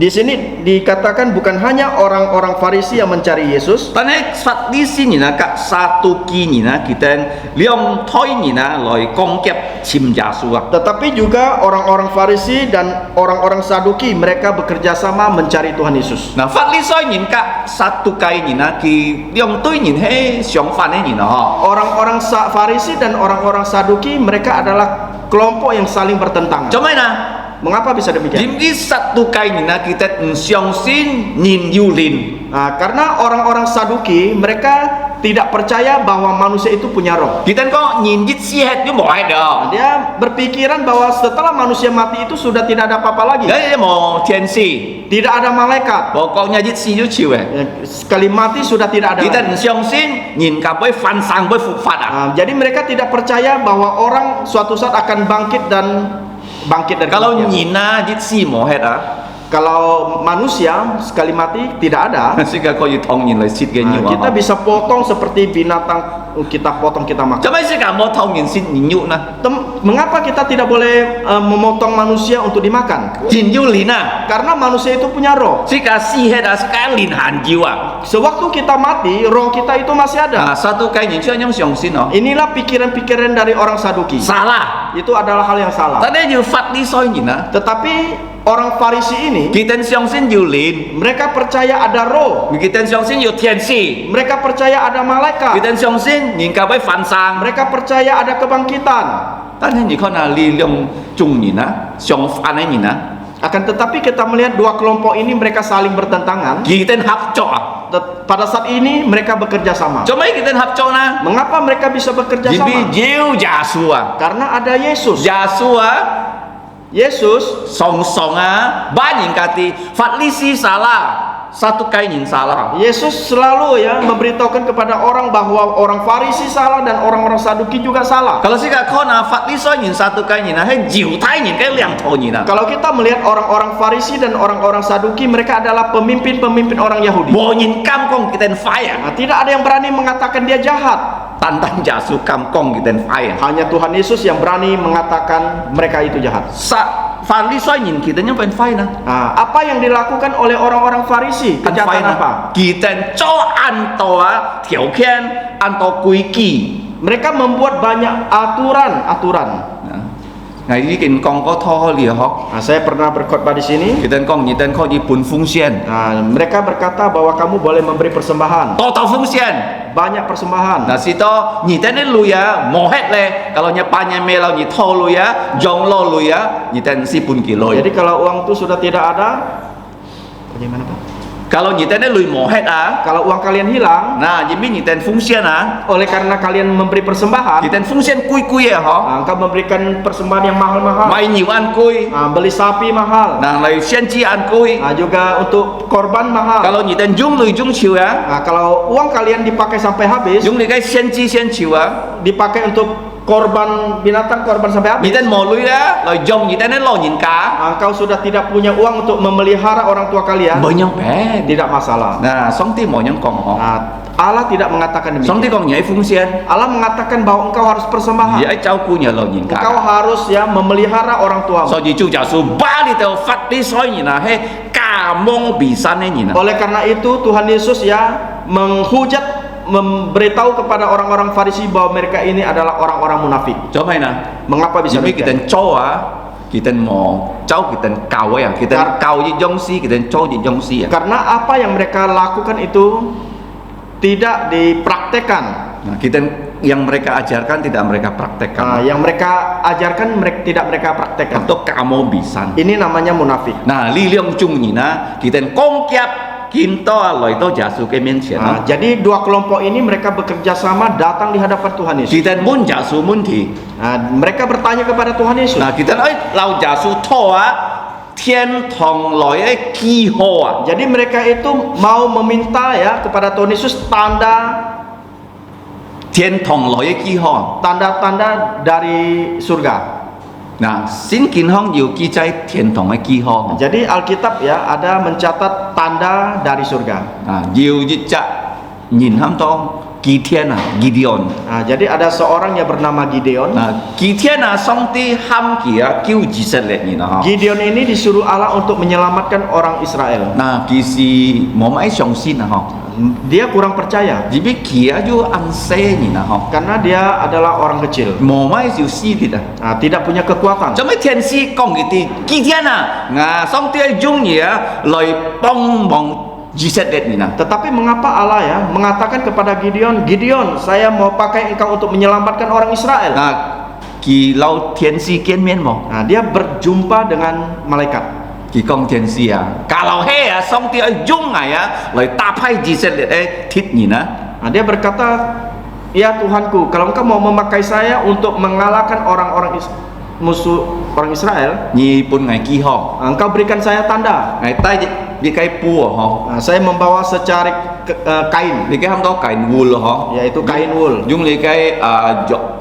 Di sini dikatakan bukan hanya orang-orang Farisi yang mencari Yesus, Tanay phát đi xin nhìn cả satu ki nhìn kita liong thoi nhìn lời công kẹp chim giả su tetapi juga orang-orang Farisi dan orang-orang Saduki, mereka bekerja sama mencari Tuhan Yesus. nah phát lý soi nhìn cả satu kai nhìn ki liong tôi nhìn hay xiong phan hay nhìn ho Orang-orang Farisi dan orang-orang Saduki, mereka adalah kelompok yang saling bertentangan. cho mấy na Mengapa bisa demikian? Jim di satu kai nhìn kita xiong xin nhìn yu lin Karena orang-orang Saduki, mereka tidak percaya bahwa manusia itu punya roh. kita có nhìn dít si hết như mọi đó Dia berpikiran bahwa setelah manusia mati itu sudah tidak ada apa-apa lagi. đấy là một thiên si Tidak ada malaikat. bộ con nhà dít si như chiều Sekali mati sudah tidak ada kita lagi. xiong xin nhìn cả với phan sang với phục phạt Jadi mereka tidak percaya bahwa orang suatu saat akan bangkit dari kalau kematian. nhìn dít si một hết Kalau manusia sekali mati tidak ada, Sih kalau you thông nhìn lại xịt cái nhiều kita bisa potong seperti binatang, kita potong, kita makan. Cho mấy sih kamu thông nhìn xịt nhìn nhụ na Mengapa kita tidak boleh memotong manusia untuk dimakan? nhìn nhụ lina Karena manusia itu punya roh. sih kasih hết sekali lin han jiwa Sewaktu kita mati, roh kita itu masih ada. satu cái nhìn chưa nhung xiong xin nó Inilah pikiran-pikiran dari orang Saduki. salah Itu adalah hal yang salah. tadi you phát đi soi nhìn Tetapi orang Farisi ini, kita xiong xin you lin mereka percaya ada roh. kita xiong xin you thiên si Mereka percaya ada malaikat. kita xiong xin nhìn cả với phản sang Mereka percaya ada kebangkitan. 但是你看那力量众人啊，相反的人啊， Akan tetapi kita melihat dua kelompok ini mereka saling bertentangan. kita hợp作啊， Pada saat ini mereka bekerja sama. 做咩kita hợp作呢？ Mengapa mereka bisa bekerja 因为 sama? 有耶稣啊， Karena ada Yesus. 耶稣啊， Yesus 上上啊，把人家的法律师salah。 satu kainin salah. Yesus selalu ya memberitahukan kepada orang bahwa orang Farisi salah dan orang-orang Saduki juga salah. Kalau kita kena Farisi satu kainin, hai Yudai cái两头人啊。 Kalau kita melihat orang-orang Farisi dan orang-orang Saduki, mereka adalah pemimpin-pemimpin orang Yahudi. Vô nhìn cam công kita phải à. Nah, tidak ada yang berani mengatakan dia jahat. Tantan Yesus cam công kita phải à. Hanya Tuhan Yesus yang berani mengatakan mereka itu jahat. Farisi nhìn kita nya phải nah. Nah, apa yang dilakukan oleh orang-orang Farisi? Kejahatan apa? Kita cho ăn tòa条件, ăn tòa quy kỳ. Mereka membuat banyak aturan-aturan. Ngày đi kinh con có tho lìa họ. Nah, saya pernah berkhotbah di sini. Kita con nhị tên kho di pun phung xian. Nah, mereka berkata bahwa kamu boleh memberi persembahan. To phung xian. Banyak persembahan. Nah sito nhị tên lu ya, mo hết le. Kalau nya pa nya me lau nhị tho lu ya, jong lo lu ya, nhị tên si pun kilo. Jadi kalau uang itu sudah tidak ada, bagaimana Pak? Kalau nhị tên lu mo hết à. Kalau uang kalian hilang, Nah, jadi nhị tên phung xian à. oleh karena kalian memberi persembahan, Nhị tên phung xian kui kui ya họ. engkau memberikan persembahan yang mahal-mahal. Mai nhiều ăn kui. Beli sapi mahal. Nah, lai xian chi ăn kui. Juga untuk korban mahal. Kalau nhị tên dung lui dung chiu ya. Kalau uang kalian dipakai sampai habis, Dung li cái xian chi xian chiu à. dipakai untuk korban binatang, korban sampai habis. Nhị tên mo lui ya, lai jong nhị tên lo nhìn cá. Engkau sudah tidak punya uang untuk memelihara orang tua kalian. Banyak bé. Tidak masalah. Nah, sống ti mo yang kong họ. Allah tidak mengatakan Sống demikian. ti kong nhảy phung xian. Allah mengatakan bahwa engkau harus persembahan. Vậy cháu cu nhà lo nhìn Engkau cá. harus ya memelihara orang tuamu. So di chu giả su ba đi tàu phát đi soi nhìn à he cả mong bị san ấy nhìn à. Oleh karena itu Tuhan Yesus ya menghujat, memberitahu kepada orang-orang Farisi bahwa mereka ini adalah orang-orang munafik. Cho mày nè. Mengapa bisa Jadi kita demikian? cho à, kita mau cháu kita kau ya, kita kau di jong si, kita cho di jong si à. Karena apa yang mereka lakukan itu tidak dipraktekkan. Nah, kita yang mereka ajarkan tidak mereka praktekkan. Yang mereka ajarkan tidak mereka praktekkan. Atau kamu bisa. Ini namanya munafik. Nah, li liang chung nhìn à, kita kong kiap kinto loy to jasu ke men xian. Jadi dua kelompok ini mereka bekerja sama datang di hadapan Tuhan Yesus. Kita mun jasu mun thi. Mereka bertanya kepada Tuhan Yesus. Nah, kita lau jasu to à, thiên thong loy ki ho à. Jadi mereka itu mau meminta ya kepada Tuhan Yesus thiên thong loy ki ho. tanda-tanda dari surga. Nah, xin kinh hong nhiều ghi chai thiên thong ki ho. Jadi Alkitab ya ada mencatat tanda dari surga. Nah, nhiều gì chạ nhìn ham to kỳ thiên à Gideon. Jadi ada seorang yang bernama Gideon. Nah, kỳ thiên à song ti ham kia kêu jiset lệ nhìn ha. Gideon ini disuruh Allah untuk menyelamatkan orang Israel. Nah, kỳ si mo mai song sin ha. Dia kurang percaya. Jadi kia ju an se nhìn ha. Karena dia adalah orang kecil. Mo mai ju si tidak. Tidak punya kekuatan. Cho mấy thiên si công cái kỳ thiên à. Ngà song ti dung gì à, lời bong bong jiset lệ nhìn. Tetapi mengapa Allah ya mengatakan kepada Gideon, Gideon, saya mau pakai engkau untuk menyelamatkan orang Israel. Nah, kỳ lau thiên si kiến miên mo. Dia berjumpa dengan malaikat. Kỳ công thiên si à. Kalau he à, song ti dung này à, lời ta phai jiset lệ thít nhìn à. Dia berkata, ya Tuhanku, kalau engkau mau memakai saya untuk mengalahkan orang-orang musuh orang Israel, Nhi pun ngày kỳ ho. engkau berikan saya tanda. Ngày tay đi cái pua ho. Saya membawa secarik kain, Đi cái ham đó cái wool ho. yaitu kain wool, Dung đi cái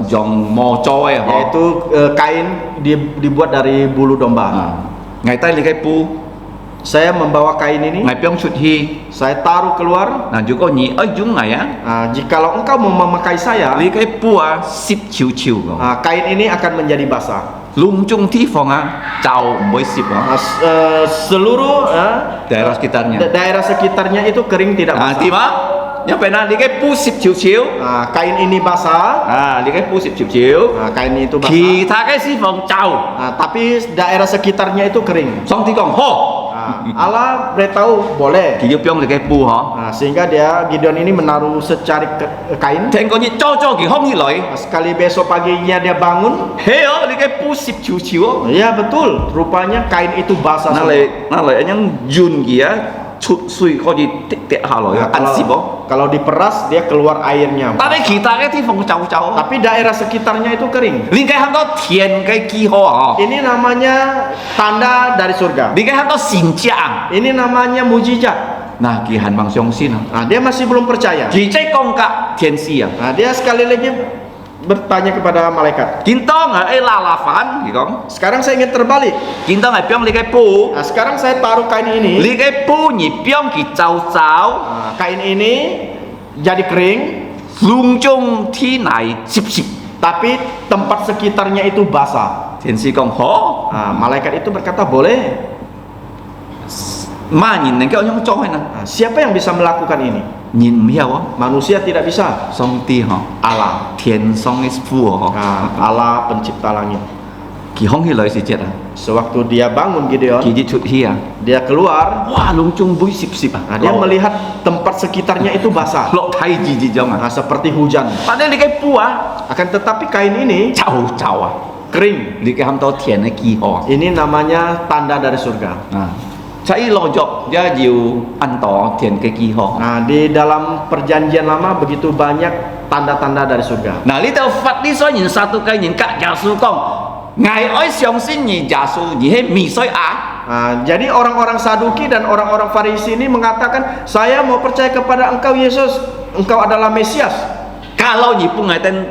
dòng mo choi ho. yaitu kain dibuat dari bulu domba. Ngày tay đi cái pu. Saya membawa kain ini, Ngày piong sut hi. saya taruh keluar. Nah juga nyi dung ngày á. Jikalau engkau mau memakai saya, Đi cái pua sip chiu chiu. kain ini akan menjadi basah. Lung chung thi phong á, chào mới sip ho. Seluruh Daerah sekitarnya. daerah sekitarnya itu kering tidak basah. Thì mà. Yang pernah đi cái pu sip chiu chiu. Kain ini basah, Đi cái pu sip chiu chiu. kain itu basah. Thì tha cái si phong chào. Tapi daerah sekitarnya itu kering. Xong thì còn ho. Allah beritahu boleh. Ki yo piong le cái pu ho. Nah, sehingga Gideon ini menaruh secari kain. Then có như cho ki hong hi loi. Nah, sekali besok paginya dia bangun. He yo le cái pu sip chiu chiu. Ya betul, rupanya kain itu basah. Nah le yang jun ki ya sui có gì tệ hạ loi ăn sip ho. Kalau diperas dia keluar airnya. Tapi kita cái thì phong chau chau. Tapi daerah sekitarnya itu kering. Li cái han to thiền cái ki ho ho. Ini namanya tanda dari surga. Li cái han to xin jiang. Ini namanya mujizat. Nah ki han bang xiong xin. Nah, dia masih belum percaya. Ki cai kong ka thiền si à. Nah, dia sekali lagi bertanya kepada malaikat. Kinto nggak la fan ki kong. Sekarang saya ingin terbalik. Kinto nggak piong li cái pu. Nah, sekarang saya taruh kain ini. Li cái pu ni piong ki chau chau. Nah, kain ini jadi kering, Lung chung thi nai sip sip. tapi tempat sekitarnya itu basah. Thiền si kong ho. Nah, malaikat itu berkata boleh. Ma nhìn cái ông cho hay nè. Nah, siapa yang bisa melakukan ini? Nhìn hiểu không? Manusia tidak bisa. Song ti ho. Allah. Thiền song is fu ho. Nah, Allah pencipta langit. Ki hong hi lời si chết à. Sewaktu dia bangun Gideon, Ki ji chut hi à. dia keluar. Wah lung chung bui sip sip à. Nah, dia melihat tempat sekitarnya itu basah. Lo thai ji ji jong à. Nah, seperti hujan. Padahal li cái pu à. Akan tetapi kain ini Chau chau à. kering. Li cái ham to thiền cái ki ho. Ini namanya tanda dari surga. Nah. Chai lo jok ya jiu an to thiền cái ki ho. Nah, di dalam perjanjian lama begitu banyak tanda-tanda dari surga. Nah, li tao phát đi soi nhìn satu cái nhìn cả giả sư công. Ngài ơi xiong xin nhìn giả sư nhìn hết mì soi á. Nah, jadi orang-orang Saduki dan orang-orang Farisi ini mengatakan, saya mau percaya kepada engkau Yesus, engkau adalah Mesias. Kalau nhìn pun ngài tên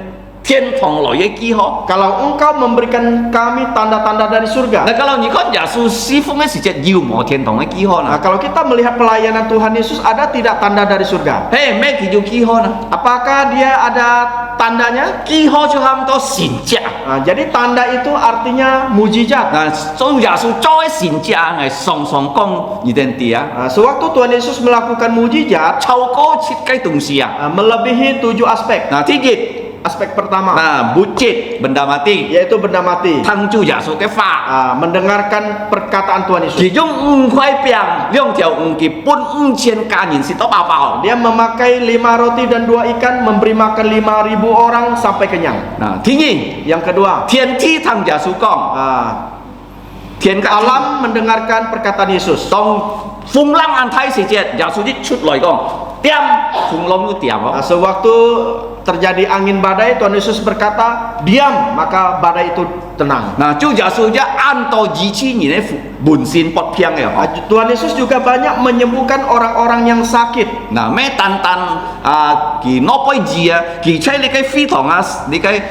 thiên thong lo ye ki ho. Kalau engkau memberikan kami tanda-tanda dari surga. Nah, kalau nhìn con giả sư si phu cái sự chết yêu mo thiên thong cái ki ho Nah, na. kalau kita melihat pelayanan Tuhan Yesus, ada tidak tanda dari surga? Hey, me ki ju ki ho na. Apakah dia ada tandanya? Ki ho cho ham to xin jia. Nah, jadi tanda itu artinya mujizat. Nah, trong giả sư cho cái xin jia ngài song song kong ni den tia. Nah, sewaktu Tuhan Yesus melakukan mujizat, Chau ko chit cái tung si à. melebihi 7 aspek. Nah, thứ nhất. Aspek pertama, Nah, bucit benda mati. yaitu benda mati. Thang chu giả sư cái pha. Mendengarkan perkataan Tuhan Yesus. Chỉ dùng khoai piang, liang tiao ki pun千家人si to bao bao. Dia memakai 5 roti dan 2 ikan, memberi makan 5.000 orang sampai kenyang. Nah, thứ nhì, Yang kedua, thiên thi thằng giả sư con. Thiên cả alam mendengarkan perkataan Yesus. tông phung lăng an thái si chết, giả sư đi chút lời con. Tiam phung long lu tiam. Sewaktu terjadi angin badai, Tuhan Yesus berkata, diam, maka badai itu tenang. Nah, chu giả sư ja an to ji chi ni ne bun sin pot piang ya. Tuhan Yesus juga banyak menyembuhkan orang-orang yang sakit. Nah, me tan tan ki no poi ji à, ki chai le cái phi thong à, le cái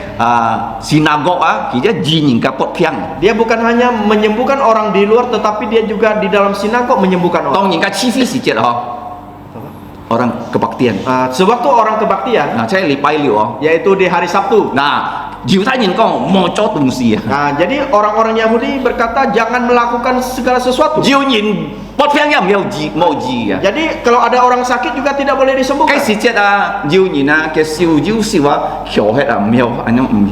sinagogue à, ki ja ji ning ka pot piang. Dia bukan hanya menyembuhkan orang di luar, tetapi dia juga di dalam sinagog menyembuhkan orang. Tong ning ka chi phi si chết ho. Orang kebaktian. Sewaktu orang kebaktian, Nah, saya lipai liu oh. yaitu di hari Sabtu. Nah, jiu ta nhìn con mau cho tung si. Nah, jadi orang-orang Yahudi berkata jangan melakukan segala sesuatu. Jiu nhìn pot piang ya mau ji ya. Jadi kalau ada orang sakit juga tidak boleh disembuhkan. Cái si chết à, jiu nhìn à, cái siêu à, hiểu hết à, miao, anh em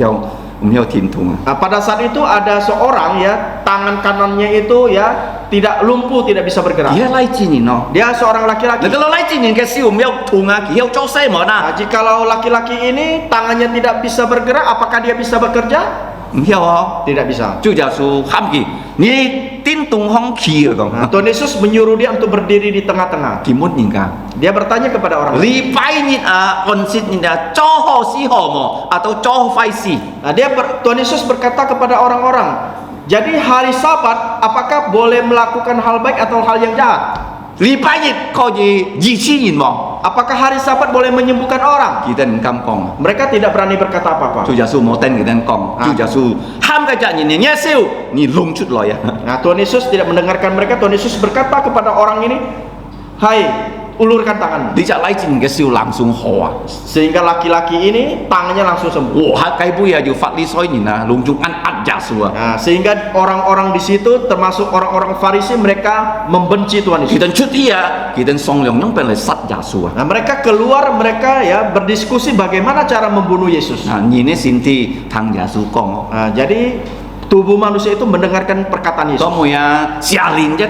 hiểu thiên thùng à. Nah, pada saat itu ada seorang ya, tangan kanannya itu ya tidak lumpuh, tidak bisa bergerak. Dia lai chi nhìn no. Dia seorang laki-laki. Nah, kalau lai chi nhìn cái siêu miao thùng à, hiểu cho sai mà na. Nah, jikalau laki-laki ini tangannya tidak bisa bergerak, apakah dia bisa bekerja? Hiểu không? Tidak bisa. Chú giáo sư ham kỳ, ni tin tung hong kỳ rồi Nah, con. Tuhan Yesus menyuruh dia untuk berdiri di tengah-tengah. Thì muốn nhìn cả. Dia bertanya kepada orang. Li pai nhìn à, on sit nhìn à, cho ho si ho mo, atau cho fai si. Nah, Tuhan Yesus berkata kepada orang-orang, jadi hari Sabat apakah boleh melakukan hal baik atau hal yang jahat? Li pai nhìn có gì gì chi nhìn mo. Apakah hari Sabat boleh menyembuhkan orang? Kita cam kong. Mereka tidak berani berkata apa-apa. Chú giáo sư mau tên kita kong. Chú giáo sư ham cái chuyện nhìn nghe siêu, ni lung chút loi à. Nah, Tuhan Yesus tidak mendengarkan mereka. Tuhan Yesus berkata kepada orang ini, hai, ulurkan tangan. Đi chợ lấy chín cái siêu langsung ho à. Sehingga laki-laki ini tangannya langsung sembuh. Wah, cái bui aja fat li soi nhìn à, lung chung an giáo sư à. Nah, sehingga orang-orang di situ, termasuk orang-orang Farisi, mereka membenci Tuhan Yesus. Kita chút iya, kita song leong nyong pelai sat giáo sư à. Nah, mereka keluar, mereka ya berdiskusi bagaimana cara membunuh Yesus. Nah, nhìn xin thi thằng giáo sư kong. Nah, jadi tubuh manusia itu mendengarkan perkataan Yesus. Có mùi xialin chứ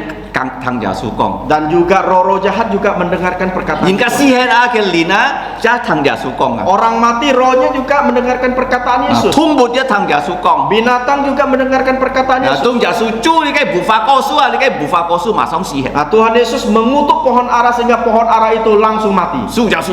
thằng giả su con. Dan juga roh-roh jahat juga mendengarkan perkataan. Những cái si hết à cái lina cha thằng giả su con à. Orang mati rohnya juga mendengarkan perkataan Yesus. Thung bụt ya thằng giả su con. Binatang juga mendengarkan perkataan Yesus. Tung giả su chu đi cái bù phá cao su à, đi cái bù phá cao su mà xong si hết. Nah, Tuhan Yesus mengutuk pohon ara sehingga pohon ara itu langsung mati. Su giả su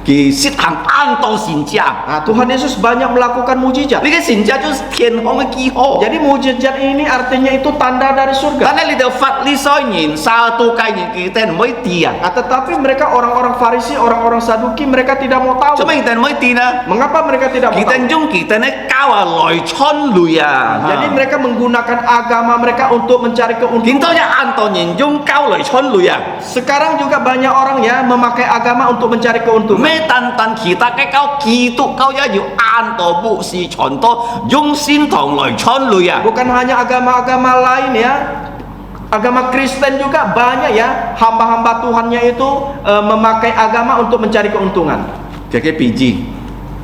kỳ xích thằng an tông xin cha. Nah, Tuhan Yesus banyak melakukan mujizat. Đi cái xin cha chứ thiên không cái kỳ hộ. Jadi mujizat ini artinya itu tanda dari surga. Karena li được phật lý soi nhìn satu cái nhìn kỳ tên mới tiền. Nah, tetapi mereka orang-orang Farisi, orang-orang Saduki mereka tidak mau tahu. Cho mình tên mới tiền à. Mengapa mereka tidak mau Kỳ tahu? tên dung kỳ tên ấy cao à lòi chôn lùi à. Jadi mereka menggunakan agama mereka untuk mencari keuntungan. Kiến tôi an tông nhìn dung cao lòi chôn lùi à. Sekarang juga banyak orang ya memakai agama untuk mencari keuntungan. Mấy tan tan kita cái cao kỳ tụ cao ya dù an tông bộ si chọn to dung xin thòng lòi chôn lùi à. Bukan hanya agama-agama lain ya. Agama Kristen juga banyak ya hamba-hamba Tuhannya itu memakai agama untuk mencari keuntungan. Cái PG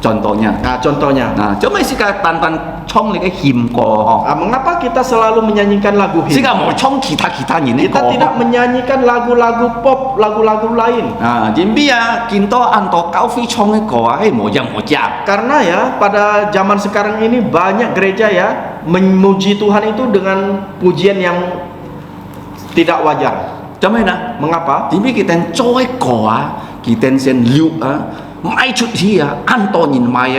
contohnya. Nah, contohnya. Nah, cho mấy cái tan tan trong cái him co. Nah, mengapa kita selalu menyanyikan lagu hymn? Sika mau trong kita ini Kita tidak menyanyikan lagu-lagu pop, lagu-lagu lain. Nah, jadi ya kinto anto kau fi trong cái co hay mau yang mau jam. Karena ya pada zaman sekarang ini banyak gereja ya memuji Tuhan itu dengan pujian yang tidak wajar. Cho mấy nè. Mengapa? Jadi kita coy co kita sen liu mai chút gì an to nhìn mai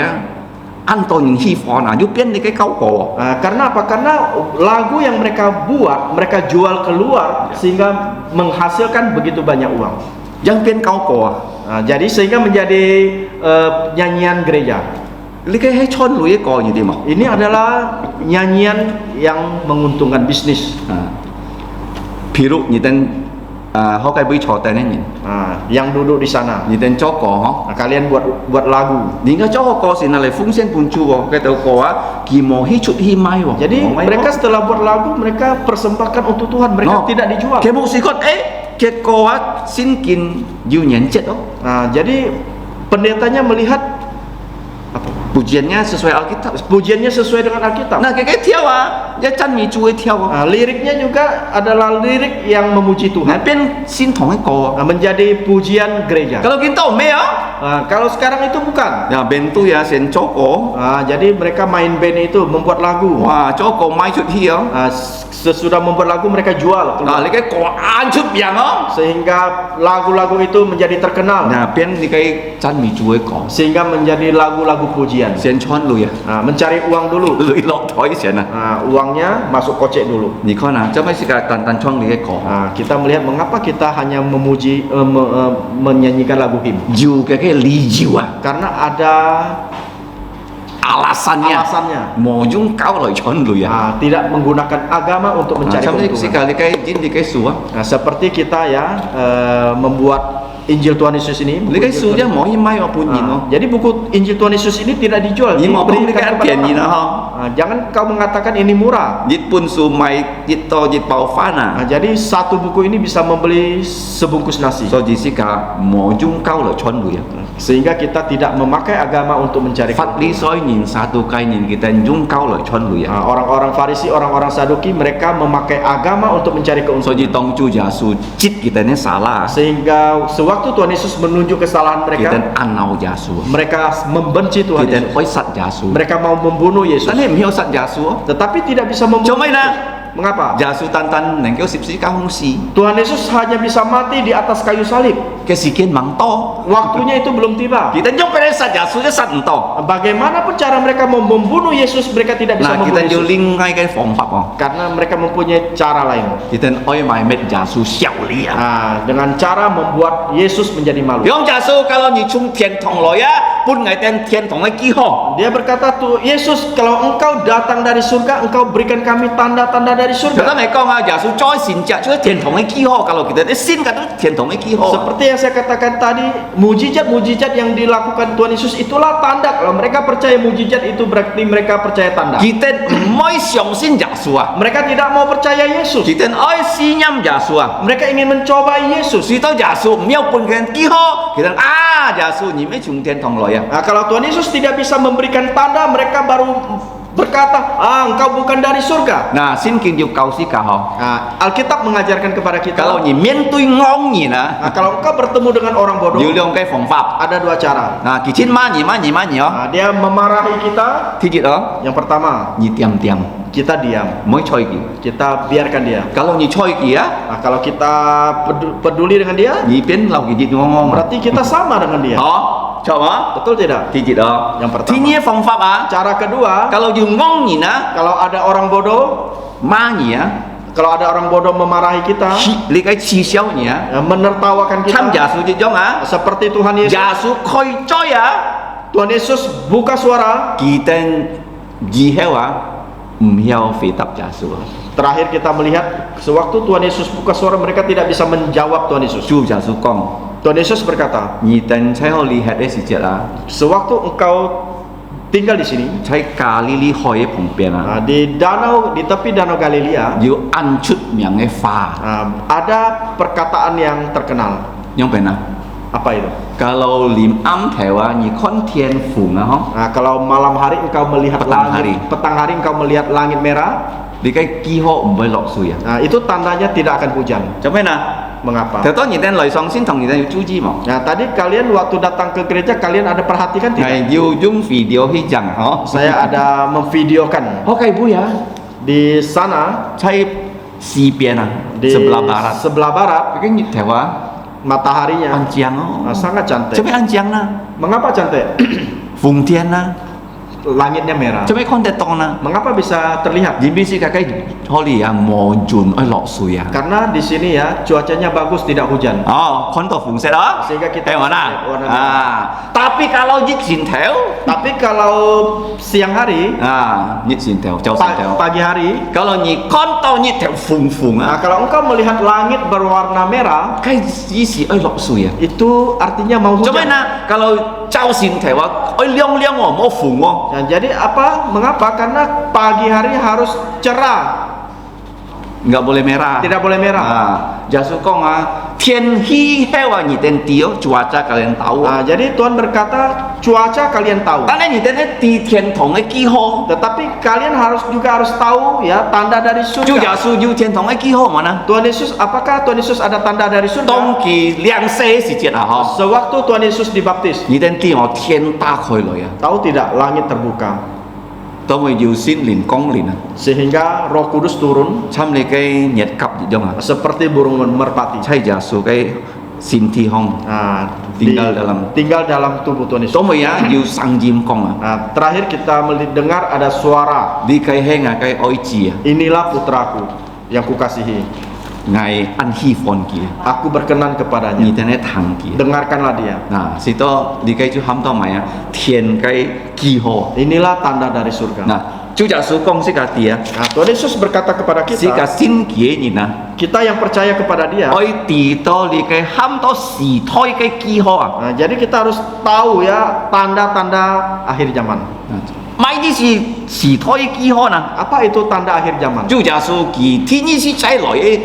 an to nhìn hi phò nào giúp biến đi cái câu co. Karena apa? Karena lagu yang mereka buat, mereka jual keluar sehingga menghasilkan begitu banyak uang. Yang biến câu co. Jadi sehingga menjadi nyanyian gereja. Li cái hay chôn lùi cái co như thế mà. Ini adalah nyanyian yang menguntungkan bisnis. Ví dụ như tên họ cái bữa trò tên này nhìn. Yang duduk di sana. Như tên chó cò hả? Kalian buat lagu. Những cái chó cò xin là phun sen pun chu cái tàu cò kỳ mò hi chút hi mai. Jadi mereka setelah buat lagu mereka persembahkan untuk Tuhan, mereka tidak dijual. Cái bộ sĩ con cái cò xin kin dư nhện chết đó. Jadi pendetanya melihat apa? Pujiannya sesuai Alkitab. Pujiannya sesuai dengan Alkitab. Nah cái theo ya chân mi chu theo. Liriknya juga adalah lirik yang memuji Tuhan. Nah bên xin thong cái cò. Menjadi pujian gereja. Kalau kita me ya. Kalau sekarang itu bukan. Ya bên tu ya sen chó cò. Jadi mereka main band itu membuat lagu. Wah chó cò mai chút hi ya. Sesudah membuat lagu mereka jual. Nah cái cò an chút biang đó. Sehingga lagu-lagu itu menjadi terkenal. Nah bên thì cái chân mi chu cái cò. Sehingga menjadi lagu-lagu pujian. Sen chon lùi à. Mencari uang dulu. Lùi lọt thói sen à. Uangnya masuk kocek dulu. Ni kau nak, coba sih tan tan chong lùi cái cò. Kita melihat mengapa kita hanya memuji menyanyikan lagu hymn. Jiu cái li jiu à. Karena ada alasannya. Mau jung kau loi chon lùi à. Tidak menggunakan agama untuk mencari keuntungan. Sekali kai jin di kai suah. Seperti kita ya membuat Injil Tuhan Yesus ini. Likai suja mau mai maupun jino. Jadi buku Injil Tuhan Yesus ini tidak dijual. Ini mau beli likai artian jino ha. Jangan kau mengatakan ini murah. Jit pun sumai jit to jit pau fana. Jadi satu buku ini bisa membeli sebungkus nasi. So jisika mau jung kau lo chon lu ya. Sehingga kita tidak memakai agama untuk mencari. Fat li soi nyin satu kai nyin kita jung kau lo chon lu ya. Orang-orang Farisi, orang-orang Saduki mereka memakai agama untuk mencari keuntungan. So jitong cu jasu jit kita ini salah. Sehingga waktu Tuhan Yesus menunjuk kesalahan mereka, kita anau jasu. Mereka membenci Tuhan Yesus. Yesus. Sat jasu. Mereka mau membunuh Yesus. Tadi mio sat jasu. Tetapi tidak bisa membunuh. Cuma ina. Mengapa? Jasu tantan nengkau sipsi kahungsi. Tuhan Yesus hanya bisa mati di atas kayu salib. Kesikian mangto. Waktunya itu belum tiba. Kita jom pada sat jasu je sat ento. Bagaimanapun cara mereka mau membunuh Yesus, mereka tidak bisa membunuh Yesus. Kita juling ngai kai phong pak oh. Karena mereka mempunyai cara lain. Kita oi mai met jasu xiao li dengan cara membuat Yesus menjadi malu. Yang jasu kalau ni chung tian tong lo ya, pun ngai tian tong ngai kiho. Dia berkata tuh, Yesus kalau engkau datang dari surga, engkau berikan kami tanda-tanda dari surga. Kita mereka jasu coy sin jia, coy tian tong ngai kiho. Kalau kita sin kata tian tong ngai kiho. Seperti yang saya katakan tadi, mujizat-mujizat yang dilakukan Tuhan Yesus itulah tanda. Kalau mereka percaya mujizat itu berarti mereka percaya tanda. Kita mau相信 jasu Mereka tidak mau percaya Yesus. Kita oi sinyam jasu Mereka ingin mencoba Yesus. Kita jasu, miao pun kan kiho. Kita jasu, ni me chung tian tong lo ya. Kalau Tuhan Yesus tidak bisa memberikan tanda, mereka baru berkata, engkau bukan dari surga. Nah, xin kinh yêu cầu si cả họ. Nah, Alkitab mengajarkan kepada kita, Kalau nhị miên tui ngon nhị na, nah, kalau engkau bertemu dengan orang bodoh, nhiều lượng cái phong pháp. ada dua cara. Nah, kỳ chín ma nhị ó. Nah, dia memarahi kita. Thì chị đó, Yang pertama, nhị tiam, kita diam, mới choi kỳ. kita biarkan dia. Kalau nhị choi kỳ á, Nah, kalau kita peduli dengan dia, nhị biến lòng kỳ chị ngon. berarti kita sama dengan dia. Đó, chào á. Betul tidak? Thì chị đó. Yang pertama. Thì nhị phong pháp á. Cara kedua, Kalau dùng ngon nhị na, kalau ada orang bodoh, ma nhị á, kalau ada orang bodoh memarahi kita, li cái chi xéo nhị á. menertawakan Tham kita, giả su chị giống á. seperti Tuhan Yesus. Giả su khôi choi á. Tuhan Yesus buka suara. Kỳ tên gì heo á, heo phi tập giả su. Terakhir kita melihat, sewaktu Tuhan Yesus buka suara, mereka tidak bisa menjawab Tuhan Yesus. Chu giả su con. Tuhan Yesus berkata, Nhị tên trái hồ li hạt ấy xì chết á. sewaktu engkau tinggal di sini, Trái cà li li hoi phong biên á. di tepi danau Galilea, Yêu ăn chút miệng ấy pha. ada perkataan yang terkenal. Yang pernah. Apa itu? Kalau lim am thewa nhị con thiên phùng á hông. Nah, kalau malam hari engkau melihat Petang langit, hari. petang hari engkau melihat langit merah, Đi cái kỳ hộ mới lọ suy à. nah itu tandanya tidak akan hujan. Cho nên là Mengapa? theo tôi nhị tên lời song xin thằng nhị tên chú chi mà. Nah, tadi kalian waktu datang ke gereja, kalian ada perhatikan tidak? Ngày yêu dung video hi chẳng hả? Saya ada memvideokan Có cái bui à? di sana, Chay si biên à? di Sebelah barat. sebelah barat, Cái nhị theo á. mataharinya Ăn chiang á. sangat cantik. Cho biết ăn chiang na. Mengapa cantik? Phùng thiên na. Langitnya merah. Cho biết con tê tông na. Mengapa bisa terlihat? Dĩ bi si cái holy à mò chun oi lọ suy à. Karena di sini ya cuacanya bagus, tidak hujan. Con tàu phùng xe đó. Sehingga kita Theo mana? warna merah. À. Tapi kalau nhị xin theo. Tapi kalau siang hari, À, nhị xin theo, cháu xin theo. pagi hari, Kalau nhị con tàu nhị theo phùng phùng nah á. kalau engkau melihat langit berwarna merah, Cái gì gì oi lọ suy à. itu artinya mau Cho nên hujan. là kalau cháu xin theo á, oi liang liang à, mau phùng à. Nah, jadi apa? Mengapa? Karena pagi hari harus cerah, Nggak boleh merah. tidak boleh merah. Ah, Jasu kong ah, thiên hi hewa nhị tên tiếu, cuaca kalian tahu. Nah, jadi Tuhan berkata, cuaca kalian tahu. Karena nhị tên ấy ti thiên thong ấy kỳ hô. Tetapi kalian juga harus tahu ya tanda dari Chú surga. Jasu yu thiên thong ấy kỳ hô mà nè. Tuhan Yesus, apakah Tuhan Yesus ada tanda dari surga? Đông kỳ liang xe si chết à ho. Sewaktu Tuhan Yesus dibaptis, Nhị tên ti họ thiên ta khôi lỗi à. tahu tidak langit terbuka Tôi mới yu xin lìn công lìn à. sehingga Roh Kudus turun Chăm lấy cái nhiệt cặp gì dong à. seperti burung merpati. Chay Jasu cái xin thi hong. Nah, Tinggal dalam tubuh Tuhan Yesus. Tôi mới á yu sang jim kong à. Nah, terakhir kita mendengar ada suara, Đi cái heng à cái oi chi à. inilah putraku yang kukasihi, Ngài ăn hi phòn kia. aku berkenan kepadanya. Nhị tên ấy thằng kia. Dengarkanlah dia. Nah, situ di cái chú hâm to mày á, thiên cái kỳ hồ. Inilah tanda dari surga. Nah, chú giả số công sĩ cả tia, Nah, Tuhan Yesus berkata kepada sĩ cả kita, xin kia nhìn nè, kita yang percaya kepada dia. ôi tì to di cái hâm to xì thôi cái kỳ hồ à. Nah, jadi kita harus tahu ya tanda-tanda akhir zaman. Mai đi xì thôi kỳ hồ nè, Apa itu tanda akhir zaman? chú giả số kỳ thiên nhiên sĩ trái lỗi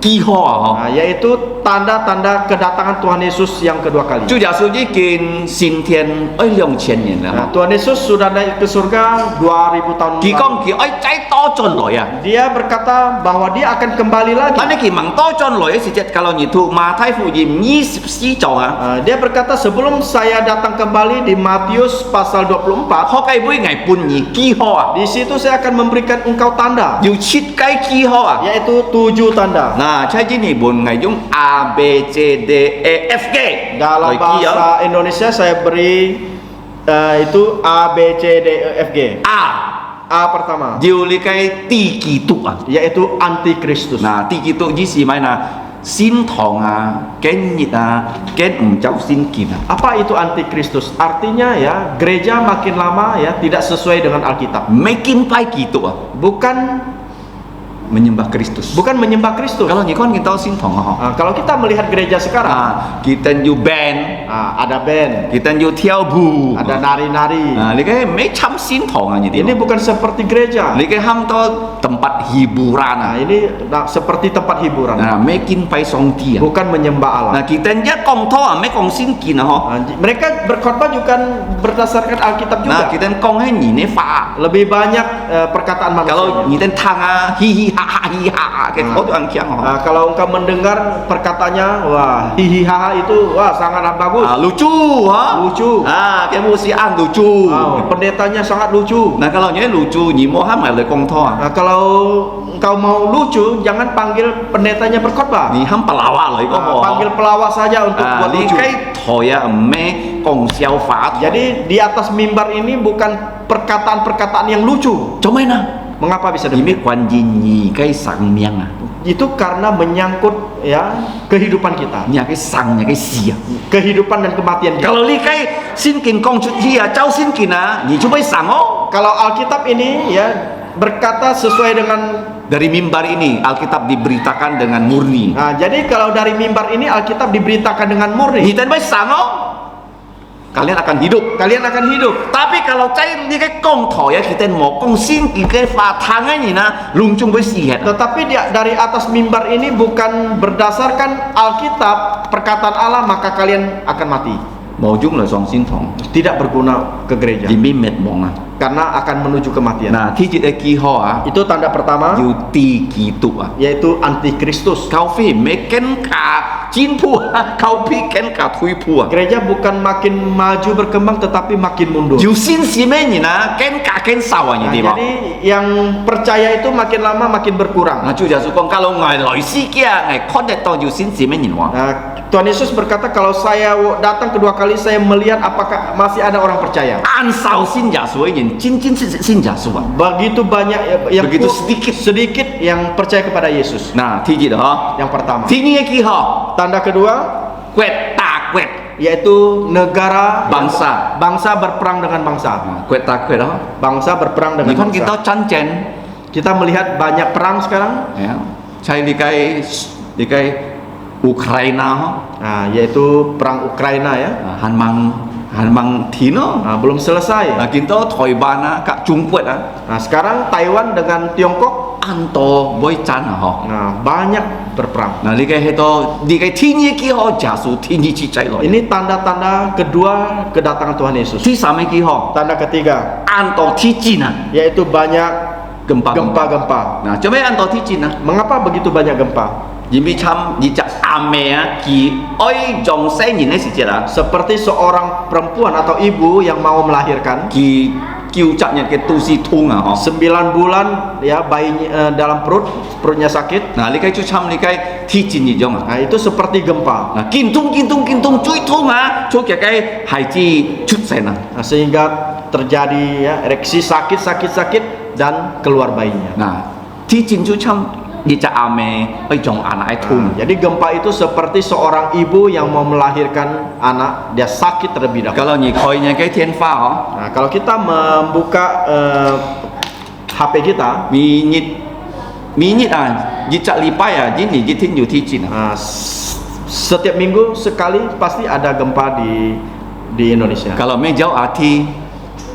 kỳ hồ à ho. Nah, yaitu tanda-tanda kedatangan Tuhan Yesus yang kedua kali. Chú giả số chỉ kiến xin thiên ôi 2000 年 Nah,了。 Tuhan Yesus sudah naik ke surga 2000 tahun Kỳ lalu. công kỳ ôi trái to tròn lỗi à. Dia berkata bahwa dia akan kembali lagi. Anh ấy kỳ mảng to tròn lỗi sĩ chết kalau nyitu ma thái phụ yim 24 tròn à. Nah, dia berkata sebelum saya datang kembali di Matius pasal 24, Họ cái buổi ngày buồn nhị kỳ ho à. di situ saya akan memberikan engkau tanda, Dù chít cái kỳ ho à. yaitu 7 tanda. Nah, trái chỉ nhị buồn ngày dung A B C D E F G. Dalam Rồi kia bahasa Indonesia saya beri itu A B C D E F G. A. A pertama Dù li cái ti kỳ tụ à. yaitu antikristus. Nah, ti kỳ tụ gì gì mai là xin thòng à, cái nhịt à, cái cháu xin kìm à. Apa itu antikristus? Artinya ya gereja makin lama ya tidak sesuai dengan Alkitab. Mấy kim pai kỳ tụ à. Bukan menyembah Kristus. bukan menyembah Kristus. Kalau ni kon kita sin thong ho. Kalau kita melihat gereja sekarang, Kita ju band, ada band, kita ju tiao bu. ada nari-nari. Ni kai me cham sin thong ni Ini bukan seperti gereja. Ni kai ham to tempat hiburan. Ini seperti tempat hiburan, Me kin pai song ti. bukan menyembah Allah. Kita je kong to me kong sin kin ho. Mereka berkhotbah juga berdasarkan Alkitab juga. Kita kong hai ni ne fa. Lebih banyak perkataan manusia. Kalau ni ten tang hi hi ha ke ko tu ang kiang ho. Kalau engkau mendengar perkataannya, wah hihi haha itu wah sangat bagus, Lucu ha. lucu. Cái mua si an lucu. Pendetanya sangat lucu. Nah kalau ni lucu, ni mau ham le kong to. Kalau engkau mau lucu, jangan panggil pendetanya berkhotbah. Ni ham pelawak le ko ho. Panggil pelawak saja untuk buat Ni lucu. kai thoya me kong xiao fa. Jadi di atas mimbar ini bukan perkataan-perkataan yang lucu. Cuma na. Mengapa bisa Ni me demikian? quan yin ni kai sang miang Itu karena menyangkut ya kehidupan kita, Nya kai sang nya kai sia. kehidupan dan kematian kita. Kalau li kai sin kin kong chu hi chao sin kin ni cuma sang oh. Kalau Alkitab ini ya berkata sesuai dengan Dari mimbar ini Alkitab diberitakan dengan murni. jadi kalau dari mimbar ini Alkitab diberitakan dengan murni, Ni tan bai sang oh. Kalian akan hidup. kalian akan hidup. Tapi kalau cai ni cái kong thoi ya kita mau kong sin ki cái pha thang ni na lung chung với si het. Tetapi dari atas mimbar ini bukan berdasarkan Alkitab, perkataan Allah, maka kalian akan mati. Mau chung là song sin thong. Tidak berguna ke gereja Di mi met mong karena akan menuju kematian. Nah, thi chỉ ki ho Itu tanda pertama, yu ti ki tu yaitu antikristus. Kau phi me ken ka jin pu kau phi ken ka thui pu Gereja bukan makin maju berkembang tetapi makin mundur. Yu sin si me ni na ken ka ken saw ni di ba. Jadi yang percaya itu makin lama makin berkurang. Nah, chu ja su kong kalau ngai loi si kia ngai kon de to yu sin si me ni wa. Tuhan Yesus berkata, kalau saya datang kedua kali, saya melihat apakah masih ada orang percaya. An sao sin ja su yin jin jin sin ja su Begitu banyak yang Begitu sedikit yang percaya kepada Yesus. Nah, thi chỉ đó. Yang pertama. Thi ni ki ho. Tanda kedua, Quẹt ta quẹt. yaitu negara Bangsa. bangsa berperang dengan bangsa. Quẹt ta quẹt đó. Bangsa berperang dengan Ni kan kita bangsa. chan chen. Kita melihat banyak perang sekarang, Ya. Chai di cái Ukraina ho. Yaitu perang Ukraina ya. Han mang thi no. Belum selesai. Nah, kita thoi ban ka Trung Quốc Sekarang Taiwan dengan Tiongkok, an to boy chan ho. banyak berperang. Nah, di cái thi ni ki ho ja su thi ni chi chai lo. Ini tanda-tanda kedua kedatangan Tuhan Yesus. Thi sa me ki ho. Tanda ketiga, An to thi chin yaitu banyak gempa-gempa. Nah, coba an to thi chin Mengapa begitu banyak gempa? Jimmy Cham di cak ame ki oi jong sai ni ne si jela Seperti seorang perempuan atau ibu yang mau melahirkan, ki kiu caknya ke tu si tung ho. 9 bulan ya bayinya dalam perutnya sakit. Nah, likai cu cham likai thi chin ni jong Itu seperti gempa. Nah, kintung cui tung cu ke kai hai ji cut sai na. Sehingga terjadi ya ereksi sakit dan keluar bayinya. Nah, thi chin cu cham di cak ame oi jong anak ai tung. Jadi gempa itu seperti seorang ibu yang mau melahirkan anak, dia sakit terlebih dahulu. Kalau ni koi nya kai tian fa ho. Kalau kita membuka HP kita, Minit ji cak lipai ji ni ji tin yu thi chin. setiap minggu sekali pasti ada gempa di Indonesia. Kalau me jauh ati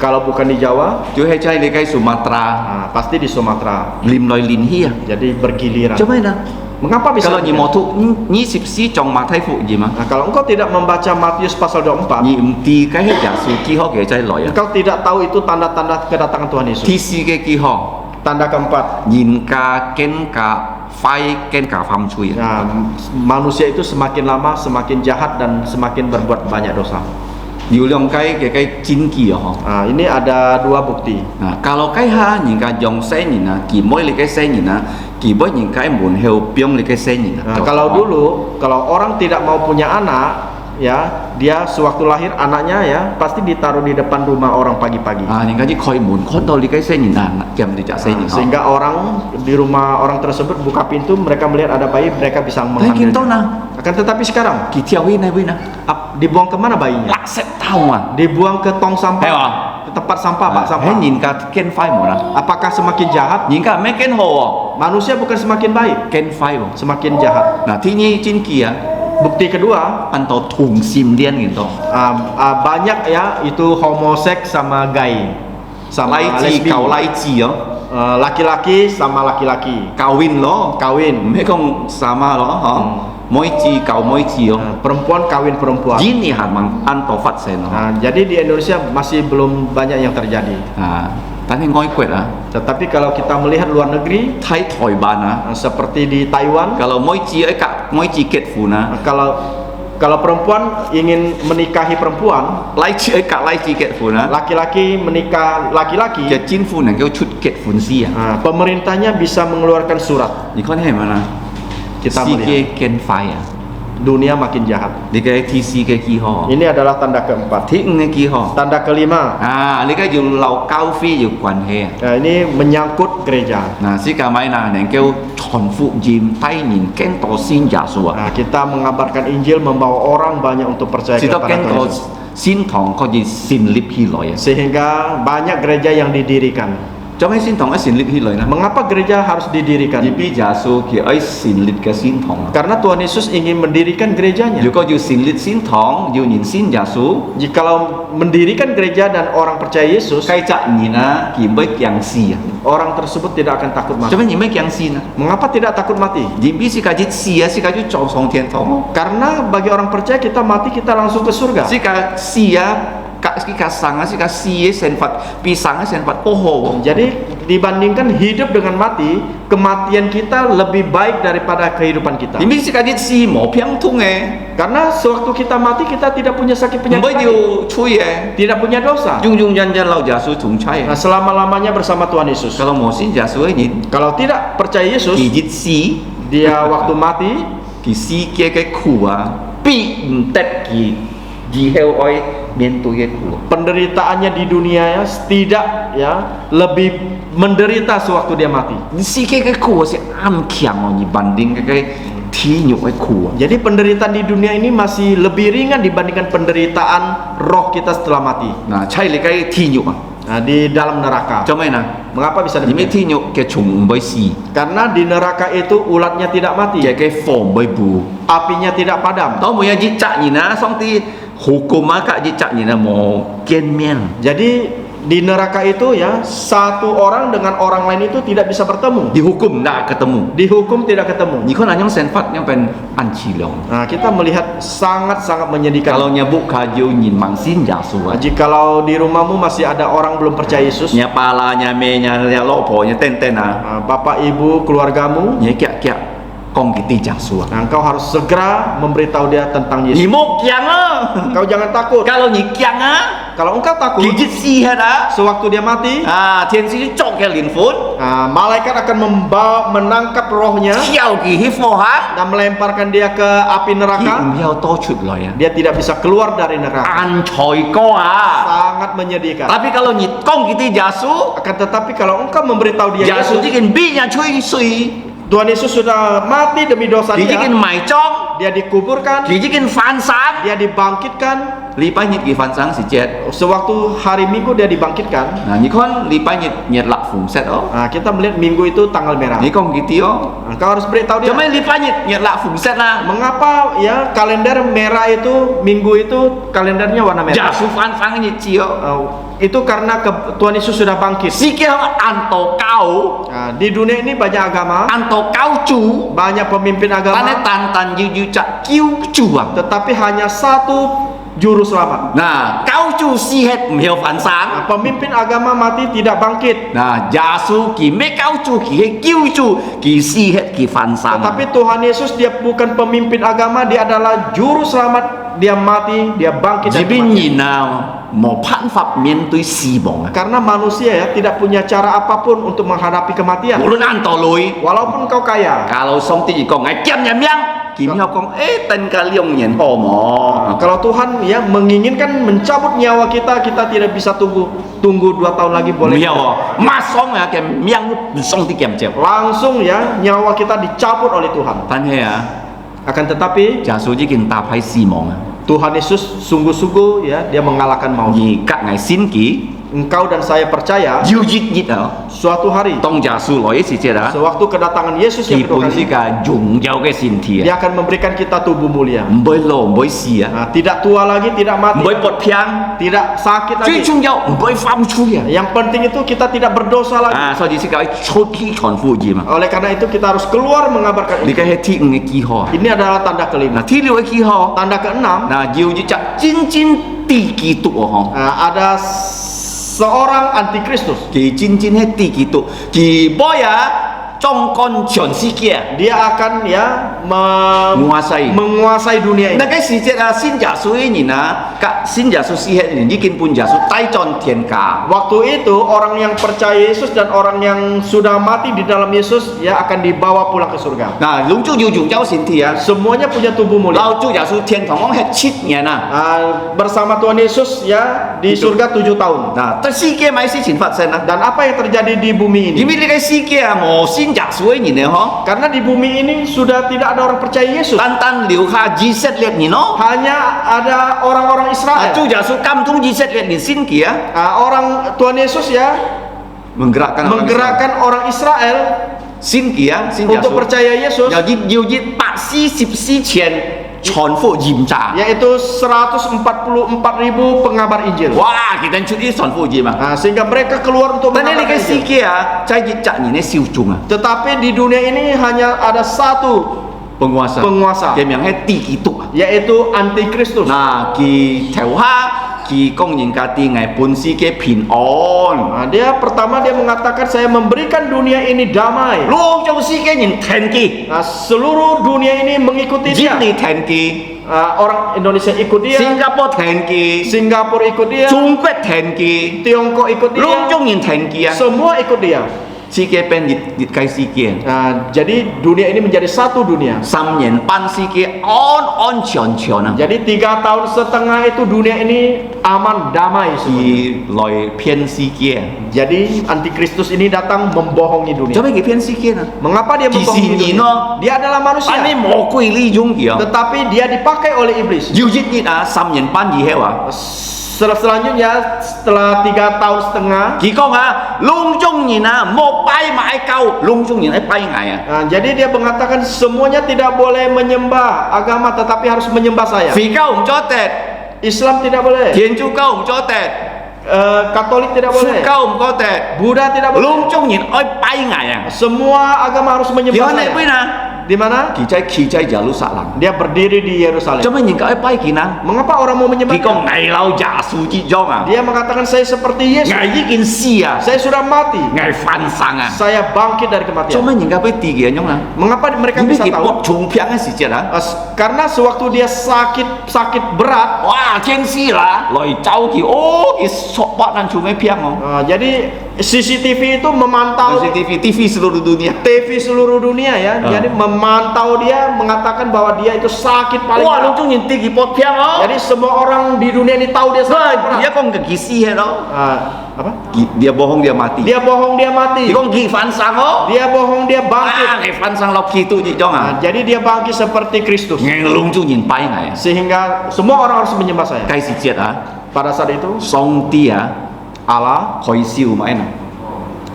Kalau bukan di Jawa, ju hai chai likai Sumatera. pasti di Sumatera. Lim loi lin hi Jadi bergiliran. Coba na. Mengapa bisa? Kalau ni mau tu ni sip si chong ma thai fu ji ma. Kalau engkau tidak membaca Matius pasal 24, Ni ti kai he ja su ki ho ge chai loi engkau tidak tahu itu tanda-tanda kedatangan Tuhan Yesus. Ti si ge ki ho. Tanda keempat, Yin ka ken ka fai ken ka pham chui. manusia itu semakin lama semakin jahat dan semakin berbuat banyak dosa. Yu long kai ge kai jin ki ho. Ini ada dua bukti. Nah, kalau kai ha yin ka jong sai ni na ki moi le kai sai ni na ki boy yin kai mun heu pyong le kai sai ni na. Kalau dulu, kalau orang tidak mau punya anak, ya dia sewaktu lahir anaknya ya pasti ditaruh di depan rumah orang pagi-pagi. Yin ka ji khoi mun khon to le kai sai ni na kiam di ja sai ni ho. Sehingga orang di rumah orang tersebut buka pintu, mereka melihat ada bayi, mereka bisa Tai kin to mengambilnya. na. Akan tetapi sekarang Ki tiao wi na wi na. dibuang kemana bayinya? Lak set tau Dibuang ke tong sampah. Hay tempat sampah, bak ให้ sampah. nhìn cả kén phai một à Apakah semakin jahat? nhìn cả mấy kén hồ Manusia bukan semakin baik, kén phai một semakin jahat. nah thi nhi trên kia Bukti kedua, ăn to thùng sim điên gitu banyak ya itu homoseks sama gay, sama lai chi lesbi. cầu lai chi đó Laki-laki sama laki-laki kawin lo kawin. mấy con sama lo hả mỗi chi cầu mỗi chi đó Perempuan kawin perempuan. ini hạt mang ăn to phát sen Nah, jadi di Indonesia masih belum banyak yang terjadi. Tadi ngoi quẹt à Tetapi kalau kita melihat luar negeri Thái Thỏi Ban à seperti di Taiwan, kalau mỗi chi ấy cả mỗi chi kết phụ na kalau perempuan ingin menikahi perempuan, lai chi ấy cả lai chi kết phụ na laki-laki menikah laki-laki,จะจิ้นphụ này kêu chút kết phụ si à pemerintahnya bisa mengeluarkan surat. ni con hay mà na Kita si melihat ke ken phai à dunia makin jahat. đi cái thi si cái kỳ họ Ini adalah tanda keempat. thi cái kỳ họ Tanda kelima, ni cái dù lâu cao phi dù quan hệ ini menyangkut gereja. nah si cả mấy na này kêu tròn phụ dìm tay nhìn ken to xin giả sủa Kita mengabarkan Injil membawa orang banyak untuk percaya si to kepada ken Tuhan to Yesus. xin thong có gì xin lip hi loi à Sehingga banyak gereja yang didirikan. cho mấy xin thong ấy xin lip hi loi na Mengapa gereja harus didirikan? Di pi giả su kia ấy xin lip cái xin thong Karena Tuhan Yesus ingin mendirikan gerejanya. dù có dù xin lip xin thong dù nhìn xin giả su Jikalau mendirikan gereja dan orang percaya Yesus, cái chạy nhìn á kỳ mấy kiang si à orang tersebut tidak akan takut mati. cho mấy nhìn mấy kiang si na Mengapa tidak takut mati? di pi si cái si á si cái chọn song thiên thong Karena bagi orang percaya kita mati kita langsung ke surga. si cái si á cái sang á si cái si ấy sen phật pi sang ấy sen phật ô hồ Jadi dibandingkan hidup dengan mati, kematian kita lebih baik daripada kehidupan kita. di pi si cái si mỏ piang thung ấy Karena sewaktu kita mati kita tidak punya sakit penyakit mới lagi. điều chui ấy Tidak punya dosa. dung dung nhân nhân lâu giả su thùng chay Nah, selama-lamanya bersama Tuhan Yesus. kalau mỏ xin giả su ấy nhìn Kalau tidak percaya Yesus, kỳ dịch si dia waktu mati kỳ si kia cái khủ à bị tết kỳ heo oi miền tôi cái khủ penderitaannya di dunia ya tidak ya lebih menderita sewaktu dia mati. si cái khủ sẽ ăn kiang ở nhị banding cái thi nhục cái khủ Jadi penderitaan di dunia ini masih lebih ringan dibandingkan penderitaan roh kita setelah mati. nah chay lấy cái thi nhục à Nah, di dalam neraka. cho mày nào Mengapa bisa những mấy demikian? thi nhục cái trùng với si Karena di neraka itu ulatnya tidak mati, cái form với bù apinya tidak padam. đó mới là dịch chạy nhìn á xong thì hukum á cả dịch chạy nhìn là mò kiên miên Jadi di neraka itu ya satu orang dengan orang lain itu tidak bisa bertemu. dihukum nggak ketemu Dihukum tidak ketemu. những con là những sen phát những bên ăn chi lòng Nah, kita melihat sangat-sangat menyedihkan. kalau nhà bục khá yêu nhìn mang xin giả su á Jikalau di rumahmu masih ada orang belum percaya Yesus, nhà ba la nhà mẹ nhà lọ phò nhà tên tên à bapak ibu keluargamu, nhà kẹt kẹt con cái ti giả su nah, engkau harus segera memberitahu dia tentang nhị Yesus. một kiang á Engkau jangan takut. kalau nhị kiang á Kalau engkau takut, kỳ dịch si hết á sewaktu dia mati, thiên sĩ chọn cái liền phút malaikat akan menangkap rohnya chiao kỳ hít phò hát dan melemparkan dia ke api kỳ neraka. nhau to chụt lời á Dia tidak bisa keluar dari neraka. ăn choi co à Sangat menyedihkan. tapi kalau nhị con cái ti giả su Akan tetapi kalau engkau memberitahu dia giả su Yesus, chỉ cần bi nhà chui suy Tuhan Yesus sudah mati demi dosa chỉ cần dia, mày trong dia dikuburkan, chỉ cần phán sáng dia dibangkitkan. lipai nhị kỳ phán sáng sẽ chết Sewaktu hari Minggu dia dibangkitkan. nah nhị con lipai nhị nhị lạc phùng set đó Nah, kita melihat Minggu itu tanggal merah. nhị con cái tio Engkau harus beritahu dia. cho mấy lipai nhị nhị lạc phùng set na Mengapa ya kalender merah itu Minggu itu kalendernya warna giả merah? su phán phán nhị chiếu Itu karena Tuhan Yesus sudah bangkit. si kia ăn tổ cao Nah, di dunia ini banyak agama, ăn tổ cao chủ banyak pemimpin ta nên agama, tàn tàn như chặt cứu chủ à tetapi hanya satu juru selamat. nah cao chủ si hết hiểu phán sáng Nah, pemimpin agama mati tidak bangkit, nah giả su kỳ mấy cao chủ kỳ hết cứu chủ kỳ si hết kỳ phán sáng tetapi Tuhan Yesus dia bukan pemimpin agama, dia adalah juru selamat. Dia mati, dia bangkit chỉ dari biết kematian. nhìn nào một phán pháp miền tôi si bóng à Karena manusia ya tidak punya cara apapun untuk menghadapi kematian. luôn ăn tổ lùi Walaupun kau kaya, kalau xong thì còn ngay kem nhà miang kìm nhau con tên ca liông nhìn hồ mò kalau Tuhan ya menginginkan mencabut nyawa kita, kita tidak bisa tunggu 2 tahun lagi boleh. miao mà xong à kem miang xong thì kem chèo Langsung ya nyawa kita dicabut oleh Tuhan. tan he à Akan tetapi giả sử chỉ cần ta phải si mong à Tuhan Yesus sungguh-sungguh ya dia mengalahkan maut. vì các ngài xin kỹ engkau dan saya percaya Yêu dít dít à suatu hari Tông giả su lỗi sự chết à sewaktu kedatangan Yesus Thì yang kedua bốn kali, sĩ cả dùng giao cái xin thìa dia akan memberikan kita tubuh mulia. Mới lồ mới xì à Nah, tidak tua lagi, tidak mati, Mới bột phiang tidak sakit Truy lagi. chung giao mới phạm chui à Yang penting itu kita tidak berdosa lagi. Sau đó sĩ cả chốt khi tròn phụ gì mà Oleh karena itu kita harus keluar mengabarkan Đi ini. cái hết thị nghe kỳ ho Ini adalah tanda kelima. Thi liu cái kỳ ho Tanda keenam, Yêu dít chắc chín chín tỷ kỳ tụ ho ada seorang antikristus. Kỳ chín chín hết tỷ kỳ tụ Kỳ bói à Trong con chuẩn sĩ kia Dia akan Menguasai menguasai dunia ini. Nah cái sự chết là xin giả số ấy nhìn à Các xin giả số sĩ hết nhìn Ý kinh bùn giả số tay tròn thiền cả Waktu itu orang yang percaya Yesus dan orang yang sudah mati di dalam Yesus ya akan dibawa pulang ke surga. Nah lúc chú yêu dùng giáo xin thì à Semuanya punya tubuh mulia. Lao chú giả số thiên thong hết chít nhé à Bersama Tuhan Yesus ya di surga 7 tahun. Nah tại sĩ kia mấy sĩ xin phát sinh à Dan apa yang terjadi di bumi ini? Vì cái sĩ kia mồ xin giả số ấy nhìn nè hả Karena di bumi ini sudah tidak ada orang percaya Yesus. Tan tan liu kha di set liệt nhìn nó Hanya ada orang-orang Israel. Chú giả số cam tung di set liệt nhìn xin kia Orang Tuhan Yesus ya menggerakkan orang Israel xin kia xin giả untuk số percaya Yesus, Giờ nhiều dịp bạc sĩ xịp sĩ chèn Tròn phụ dìm trả yaitu 144.000 pengabar Injil. Wah kita chút ít tròn phụ dìm à Sehingga mereka keluar untuk Tapi ini mengabarkan cái sĩ Injil. kia Chai dịp chạc nhìn siêu chung à Tetapi di dunia ini hanya ada satu penguasa, Cái miệng hết tỷ kỳ tụ yaitu antikristus. Nah kỳ theo ha Kỳ công nhìn cả tỷ ngày bốn sĩ cái bình ổn Dia pertama dia mengatakan saya memberikan dunia ini damai. Luôn trong sĩ cái nhìn thèn kỳ Seluruh dunia ini mengikuti Dịp dia. đi thèn kỳ Orang Indonesia ikut dia, Singapore thèn kỳ Singapura ikut dia, Trung Quốc thèn kỳ Tiongkok ikut Luôn dia, trong nhìn thèn kỳ à semua ikut dia. Sĩ kia bên dịp cái sĩ kia Jadi dunia ini menjadi satu dunia. 3 年半sĩ kia on全啊 Jadi 3 tahun setengah itu dunia ini aman damai semua. Kỳ loài phiên sĩ kia Jadi antikristus ini datang membohongi dunia. Cho mấy cái phiên sĩ kia nè Mengapa dia Di membohongi sini, dunia? no. Dia adalah manusia, Anh ấy mồ quỷ lý dung kìa tetapi dia dipakai oleh iblis. Yêu dít nhít à 3 年半gì hết à Selanjutnya setelah 3 tahun setengah, Kỳ công à Lung chung nhìn à Một bay mãi câu Lung chung nhìn ấy bay ngày à jadi dia mengatakan semuanya tidak boleh menyembah agama tetapi harus menyembah saya. Phí câu không cho tẹt Islam tidak boleh, Thiên chú câu không cho tẹt Katolik tidak Phúc boleh, câu không có tẹt Buddha tidak boleh. Lung chung nhìn ấy bay ngày à Semua agama harus Thì menyembah hôm nay saya. bây nè Di mana? Kỳ chay Jerusalem Dia berdiri di Yerusalem. Cho mấy nhìn cái ấy bay kỳ năng Mengapa orang mau menyembah Kỳ dia? công ngày lâu giả su chi dông à Dia mengatakan saya seperti Yesus. Ngày với kinh si à Saya sudah mati. Ngày phan sang à Saya bangkit dari Cho kematian. mấy nhìn cái ấy tì kìa nhông nè Mengapa mereka Ini bisa kỳ tahu? bột trùng phiang cái gì chết à Karena sewaktu dia sakit berat, Wah, thiên si là loài cháu thì cái sọ bọt ăn chúng mấy phiang không? jadi CCTV itu memantau TV seluruh dunia. TV seluruh dunia ya. Jadi memantau dia, mengatakan bahwa dia itu sakit paling Wah, berat. lúc chúng nhìn tinggi bọt phiang không? Jadi semua orang di dunia ini tahu dia sakit Vâng, berat. dia không cái si hết đâu. Apa? Dia bohong dia mati. Dia bohong dia mati. Dia không ghi phán sang không? Dia bohong dia bangkit. Ngày phán sang lọc kỳ tu gì cho à? Jadi dia bangkit seperti Kristus. Ngày lúc chúng nhìn bay ngày. Sehingga semua orang harus menyembah saya. Cái gì chết à? Pada saat itu Song tia Allah, khói siêu mãi nè.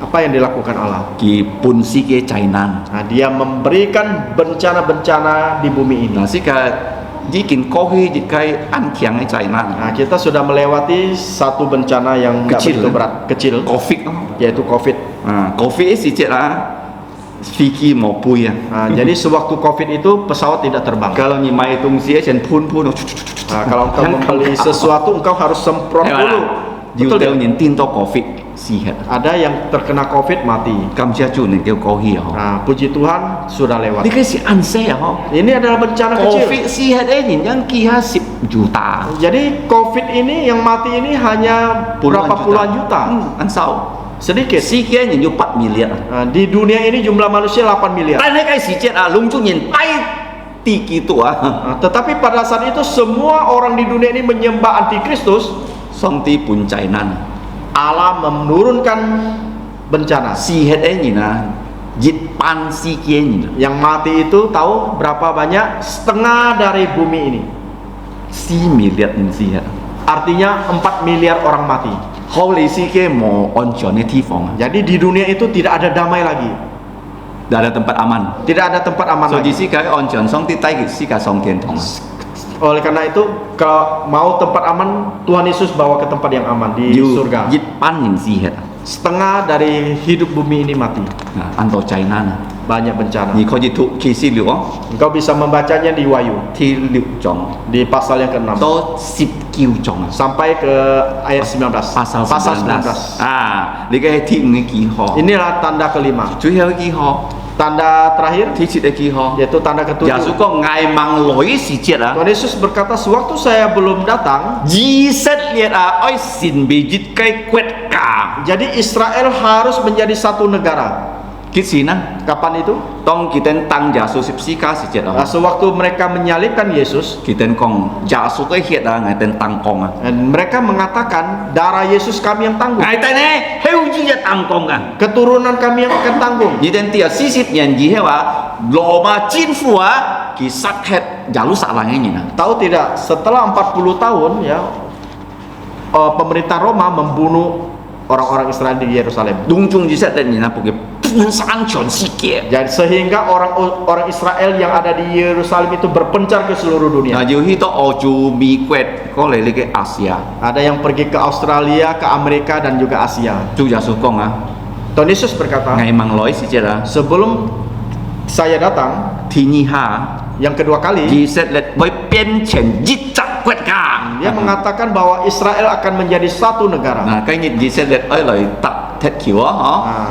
apa yang dilakukan Allah? Kỳ pun si kia cháy nan. Dia memberikan bencana-bencana di bumi ini. Nah, si ka jikin kohi jikai an kiang cháy nan. Kita sudah melewati satu bencana yang nggak Kecil, begitu berat, kecil, Covid. yaitu COVID. Covid si chết à? Fiki mau pui à? Jadi sewaktu COVID itu pesawat tidak terbang. Kalau nyimai tung sia chen pun. Kalau engkau membeli sesuatu, engkau harus semprot dulu. Betul Betul dia tidak? nyentin to Covid si het. Ada yang terkena COVID mati. Kam sia chu nen kêu kohi ho. Puji Tuhan sudah lewat. Ni cái si an se ho. Ini adalah bencana Covid kecil. si het nhìn yang kia 10 juta. Jadi COVID ini yang mati ini hanya berapa puluhan juta. An sao. Sedikit. Si kia nhìn vô 4 miliar. Di dunia ini jumlah manusia 8 miliar. Tan cái si chết à lung chu nhìn bay ti gitu ah. Tetapi pada saat itu semua orang di dunia ini menyembah antikristus. Song ti pun cháy nan. Allah menurunkan bencana. Si het nhìn à. Jit pan si kia nhìn. Yang mati itu tahu berapa banyak? Setengah dari bumi ini. Si miliar si het. Artinya 4 miliar orang mati. 好利是嘅冇安全嘅地方啊， Jadi di dunia itu tidak ada damai lagi, tidak ada tempat aman. tidak ada tempat aman 所以 lagi. 世界安全上啲低嘅世界上天堂啊。 Oleh karena itu, kalau mau tempat aman, Tuhan Yesus bawa ke tempat yang aman di 要 surga. 一班人之血啊， Setengah dari hidup bumi ini mati, 按到災難啊， banyak bencana. 而佢哋讀啟示錄啊， Engkau bisa membacanya di Wahyu, 第六章 di pasal yang ke-6 到19章啊， sampai ke ayat 19. pasal Pasal 19 19. 啊，你嘅第五嘅記號， Inilah tanda kelima. 最後嘅記號， Tanda terakhir 第七嘅記號， yaitu tanda 耶穌 ketujuh. 講捱望來時節啊， Tuhan Yesus berkata, sewaktu saya belum datang, 以色列啊，愛善被熱雞國家， jadi Israel harus menjadi satu negara. 幾時呢？ Kapan itu? 當佢哋當耶穌十字架時節啊， Sewaktu mereka menyalibkan Yesus, 佢哋講耶穌嘅血啊，我哋當講啊， dan mereka mengatakan darah Yesus kami yang tanggung, 我哋呢後裔嘅當講啊。 keturunan kami yang akan tanggung. 而等第40年以後啊，羅馬政府啊，佢殺hết耶路撒冷嘅人啊， Tahu tidak, setelah 40 tahun ya, pemerintah Roma membunuh orang-orang Israel di Yerusalem. 當中以色列人啊，porque 分散全世界。 Jadi sehingga orang Israel yang ada di Yerusalem itu berpencar ke seluruh 啊， dunia. 要去到歐洲、美國，過嚟呢個亞細亞， Ada yang pergi ke Australia, ke Amerika dan juga Asia. 主耶穌講啊， Tuhan Yesus berkata, 捱望來時節啊， sebelum saya datang 天意下， yang kedua kali, 以色列會變成一隻國家。 dia mengatakan bahwa Israel akan menjadi satu negara. 嗱，今日以色列愛嚟搭鐵橋啊，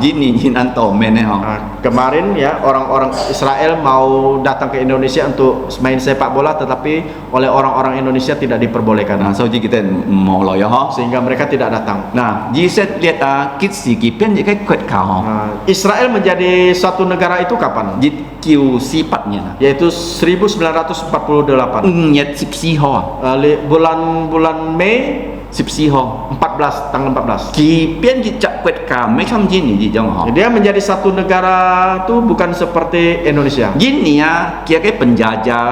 嗬，一年一安度咩呢？嗬， Nah, kemarin ya orang-orang Israel mau datang ke Indonesia untuk main sepak bola, tetapi oleh orang-orang Indonesia tidak diperbolehkan, 嗱，所以佢哋唔冇來啊，嗬。 sehingga mereka tidak datang. 嗱，以色列啊，幾時佢變一個國家嗬？ Nah, Israel menjadi satu negara itu kapan? 1948年啊， Yaitu 1948. 5月14號啊， Bulan Mei 14號， 14 tanggal 14. 佢變一隻國家，ไม่ทำ印尼呢種嗬。 Dia menjadi satu negara itu bukan seperti Indonesia. 印尼啊，佢嘅penjajah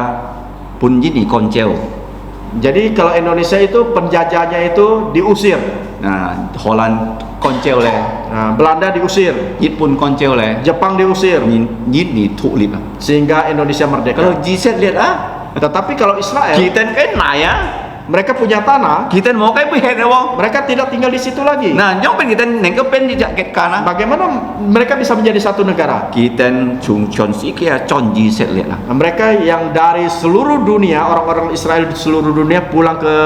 pun ini koncel. Jadi kalau Indonesia itu penjajahnya itu diusir. Nah, Holland koncel leh, Nah, Belanda diusir, Jepun koncel leh, Jepang diusir, ini thụ lip. sehingga Indonesia Kalau merdeka. G-set lihat ah, Tetapi kalau Israel, kita kan naya, mereka punya tanah, kita mau kayak behet ya wong. mereka tidak tinggal di situ lagi. Nah, nyong pen kita nengke pen di jaket kana. Bagaimana mereka bisa menjadi satu negara? Kita chung chon si kia chon G-set lihat lah. Nah, mereka yang dari seluruh dunia, orang-orang Israel di seluruh dunia pulang ke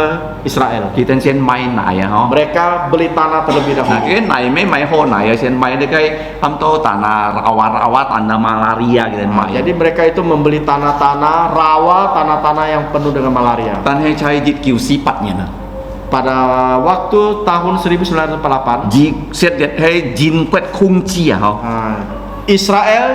Israel. Kita sen main naya ho. Mereka beli tanah terlebih Nah, dahulu. cái này mấy máy hồ này sen main cái ham to tanah rawa-rawa tanah malaria gitu Nah, main. jadi mereka itu membeli tanah-tanah rawa, tanah-tanah yang penuh dengan malaria. Tan hai chai jit kiu sipatnya nah. Pada waktu tahun 1948, G-set lihat hai jin kuat kunci ya ho. nah, Israel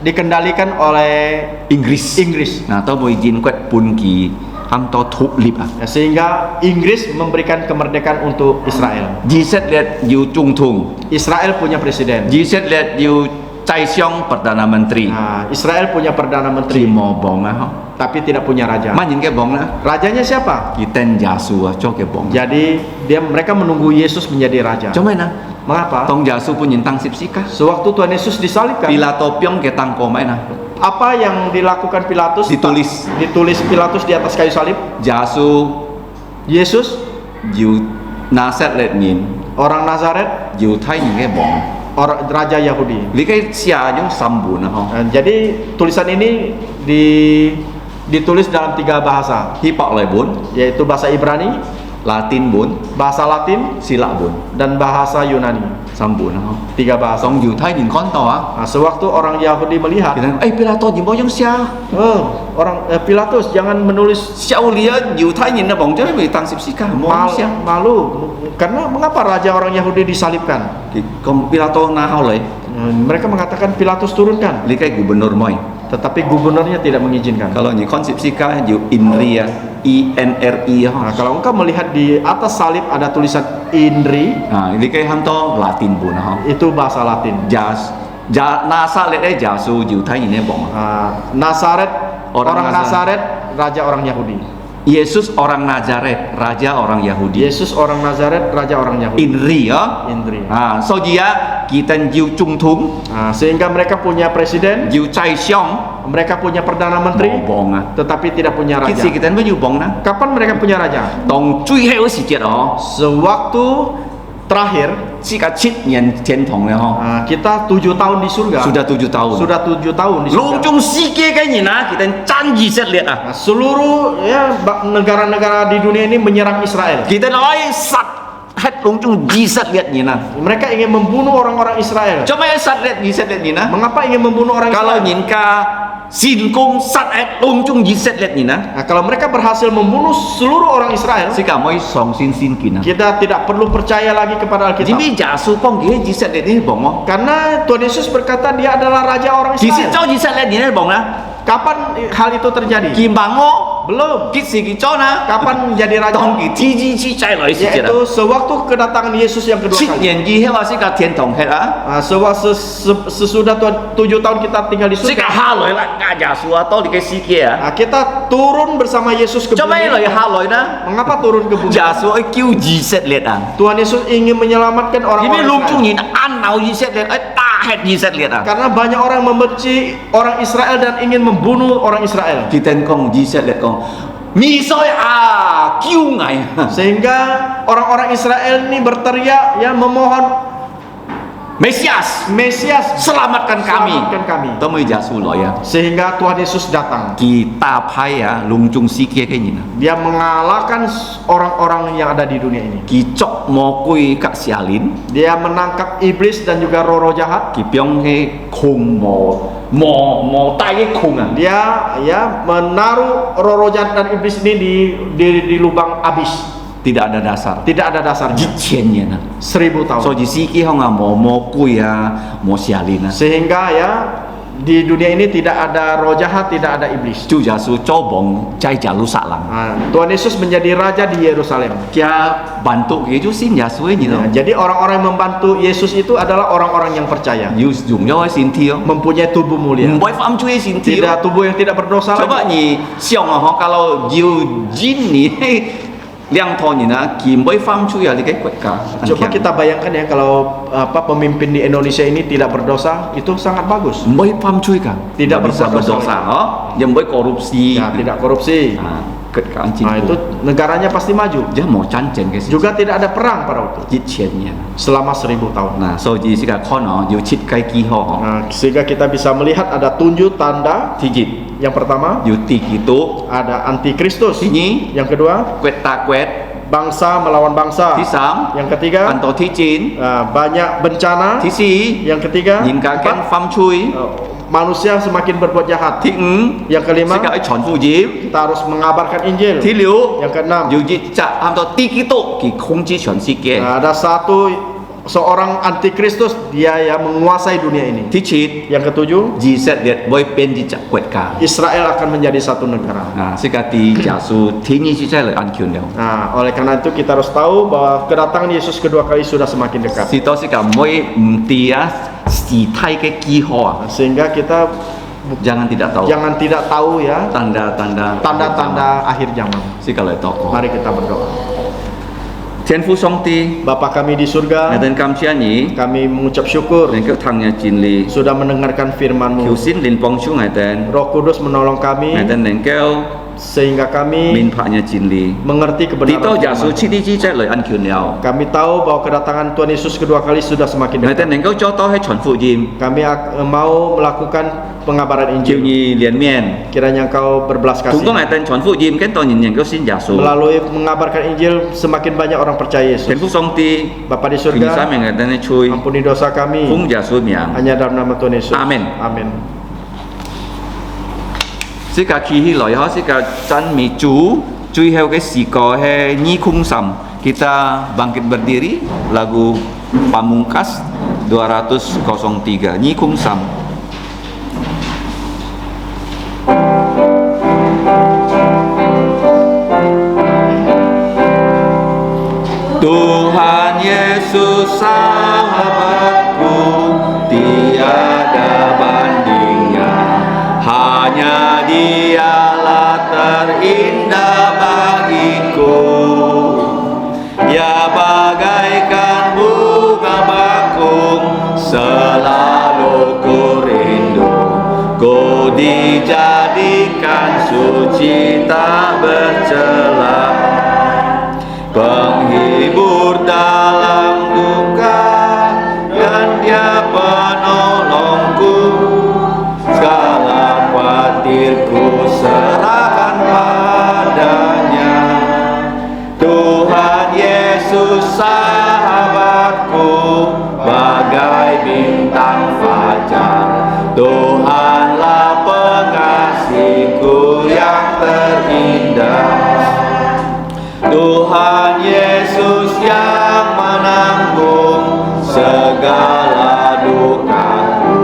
dikendalikan oleh Inggris. Inggris. Nah, tao boy jin kuat pun ki ham to thụ lip ah. Ya, sehingga Inggris memberikan kemerdekaan untuk Israel. G-set lihat yu chung tung. Israel punya presiden. G-set lihat yu Chai Siong Perdana Menteri. Nah, Israel punya perdana Ki menteri, mo bong ah ho. tapi tidak punya raja. Ma nhìn cái bong lah. Rajanya siapa? Kita Yasu ah cho cái bong. Jadi mereka menunggu Yesus menjadi raja. Cho mấy nah. Mengapa? Tong Yasu pun nhìn tăng sip sika. Sewaktu Tuhan Yesus disalibkan, Pilato pyong ke tang ko mấy nah. apa yang dilakukan Pilatus? Ditulis Pilatus di atas kayu salib. Yasu Yesus, yu Naset let nhìn. orang Nazaret, Yu thay nhìn cái bong. orang raja Yahudi. Li cái sia yung sambu nah ho. Nah, jadi tulisan ini ditulis dalam 3 bahasa, Hi pak lai bun, yaitu bahasa Ibrani, Latin bun, bahasa Latin, Sila bun. dan bahasa Yunani. Sambu nah ho. 3 bahasa. Tong yu thay nhìn con to ah. Nah, sewaktu orang Yahudi melihat, Kita Pilato nhìn bao yung sia. Pilatus jangan menulis Xiao lia yu thay nhìn na bong jadi bị tăng sip sika mo sia. malu, karena mengapa raja orang Yahudi disalibkan? Kom Pilato na hao lai. Mereka mengatakan Pilatus turunkan, Li cái gubernur moi. tetapi gubernurnya tidak mengizinkan. Kalau ni konsep sika yu INRI ya, INRI Nah, ha. kalau engkau melihat di atas salib ada tulisan INRI, Nah, ini kayak ham to Latin bun ha. itu bahasa Latin. Nasa lihat Yasu yu thay nhìn na bong. Nazaret, Orang orang Nazaret, raja orang Yahudi. Yesus orang Nazaret, raja orang Yahudi. Yesus orang Nazaret, raja orang Yahudi. Inri ya. Indri. So dia kita jiu Chung Tung, Sehingga mereka punya presiden, jiu Chai Xiong, mereka punya perdana menteri, bong ah. tetapi tidak punya raja. Kita kita jiu bong na. Kapan mereka punya raja? Tong cui heo si jet oh. Sewaktu terakhir, Si ka chit nian tian tong le ho. kita 7 tahun di surga. Sudah 7 tahun. Sudah 7 tahun di Long surga. Chung si ke cái nhìn na, kita janji set lihat ah. Seluruh negara-negara di dunia ini menyerang Israel. Kita nói sat hết Long Chung ji set lihat nhìn na. Mereka ingin membunuh orang-orang Israel. Cuma sat lihat ji set lihat nhìn na. Mengapa ingin membunuh orang Kalau Israel? nhìn ka xin cung sat hết Long Chung ji set lihat nhìn na. Kalau mereka berhasil membunuh seluruh orang Israel, Si ka moi song xin kin na. kita tidak perlu percaya lagi kepada Alkitab. Jadi giả su phong cái ji set lihat ni bong mo. Karena Tuhan Yesus berkata dia adalah raja orang Ki si Israel. chao ji set lihat ni bong na. Kapan hal itu terjadi? Ki bang mo. Belum. Ki si ki chao na. Kapan menjadi raja? Tong ki ti ji chi chai lai si jet. Yaitu sewaktu kedatangan Yesus yang kedua Chit kali. nian ji hewa si ka tian tong het ah. Sesudah 7 tahun kita tinggal di Si ka surga, ha loi la ka giả su a to di cái si kia ah. kita turun bersama Yesus ke Cho mấy lời bumi. ha loi na. Mengapa turun ke bumi? Giả su ai kêu ji set lihat ah. Tuhan Yesus ingin menyelamatkan Jadi orang-orang Long Chung Israel. nhìn an nào ji set lihat ai ta het ji set lihat ah. Karena banyak orang membenci orang Israel dan ingin membunuh orang Israel. Ki tên kong ji set lihat kong. Mi soi a kêu ngai. Sehingga orang-orang Israel ini berteriak ya memohon Mesias, Mesias selamatkan kami. selamatkan kami. Tao mới giả su loi ah. Sehingga Tuhan Yesus datang. Kita phai ah Long Chung si kia cái nhìn ah. Dia mengalahkan orang-orang yang ada di dunia ini. Ki chok mo kui kak sialin. Dia menangkap iblis dan juga roh-roh jahat. Ki pyong he khung mo tai cái khung ah. Dia ya menaruh roh-roh jahat dan iblis ini di lubang abis. Tidak ada dasar. Tidak ada dasarnya. Ji qian nian ah. 1000 tahun. So ji si ki hong ah mo kui ah mo sialin ah. Sehingga ya di dunia ini tidak ada roh jahat, tidak ada iblis. Chu giả su cho bong chai giả lu sa lang. Tuhan Yesus menjadi raja di Yerusalem. Kia bantu ki chu xin giả su ni Ya, lo. jadi orang-orang yang membantu Yesus itu adalah orang-orang yang percaya, Yu dùng yo xin thi không? mempunyai tubuh mulia, Boy pham chu xin thi. tidak tubuh yang tidak berdosa Coba lagi. ni siang ah ho kalau yu jin ni liang tho ni na ki boy pham chu ya di cái quậy cả. Coba kita bayangkan ya kalau pemimpin di Indonesia ini tidak berdosa, itu sangat bagus. boy pham chu ka. Tidak bisa berdosa. berdosa ho. Yang boy korupsi. Ya, tidak korupsi. Ket ka anjing. Itu negaranya pasti maju. dia mau cancen ke si. Juga tidak ada perang pada waktu Jit chen nya. selama 1000 tahun. Nah, so ji si ka khon ho yu chit kai ki ho. Sehingga kita bisa melihat ada tunjuk tanda. Thi jit Yang pertama yu ti ki tu. ada antikristus. Thi nhi Yang kedua quét ta quét. bangsa melawan bangsa. Thi sam Yang ketiga an to thi chin. banyak bencana. Thi si Yang ketiga nhìn ka ken pham chui. manusia semakin berbuat jahat. Thi ng Yang kelima si ka ai chon fu jim. kita harus mengabarkan Injil. Thi liu Yang keenam yu jit cha am to ti ki tu ki khong ji chuan si ke. ada seorang antikristus, dia ya menguasai dunia ini. Thi chit Yang ketujuh ji set liet boy pen ji cha quét ka. Israel akan menjadi satu negara. Nah, si ka ti giả su thi nhi si chai le an kyun liao. Oleh karena itu kita harus tahu bahwa kedatangan Yesus kedua kali sudah semakin dekat. Si to si ka moi ti ah si thai ke ki ho ah. Sehingga kita Jangan tidak tahu jangan tidak tahu ya tanda-tanda tanda-tanda akhir zaman. si kalau toko. Mari kita berdoa. Thiên Phú Song Ti, Bapa kami di surga, dan kam chia ni, kami mengucap syukur dan kau tangnya Jin Li, sudah mendengarkan Kiu firman-Mu. Sin Lin Pong Chu ngai ten, Roh Kudus menolong kami ngai ten dan kau sehingga kami min paknya Jin Li. mengerti Di to kebenaran giả su firman. chi ti chi cai le an kyun liao. Kami tahu bahwa kedatangan Tuhan Yesus kedua kali sudah semakin Ngai dekat. ten dan kau cho to hai chuan fu jim, Kami mau melakukan pengabaran Kiu Injil. ni lian mien. Kiranya Engkau berbelas Kung ko kasih. ngai ten chuan fu jim kan to nyin yang kau sin giả su. Melalui mengabarkan Injil semakin banyak orang percaya Thiên Yesus. Phú Song Ti, Bapa di Kini sa surga, meng ngai ten chui, ampuni dosa kami Phung giả su miang. hanya dalam nama Tuhan Yesus. Amin. Amin. Si ka ki hi loi ho si ka chan mi chu cui heo cái si ko he nyi khung sam. Kita bangkit berdiri lagu Pamungkas 203 Nyi Khung Sam. Tuhan Yesus sahabatku, tiada bandingnya, hanya Dialah terindah. dijadikan suci tak bercela, penghibur dalam duka, dan Dia penolongku. Segala khawatirku serahkan padanya. Tuhan Yesus sahabatku, bagai bintang fajar. Tuhanlah pengasihku yang terindah. Tuhan Yesus yang menanggung segala dukaku.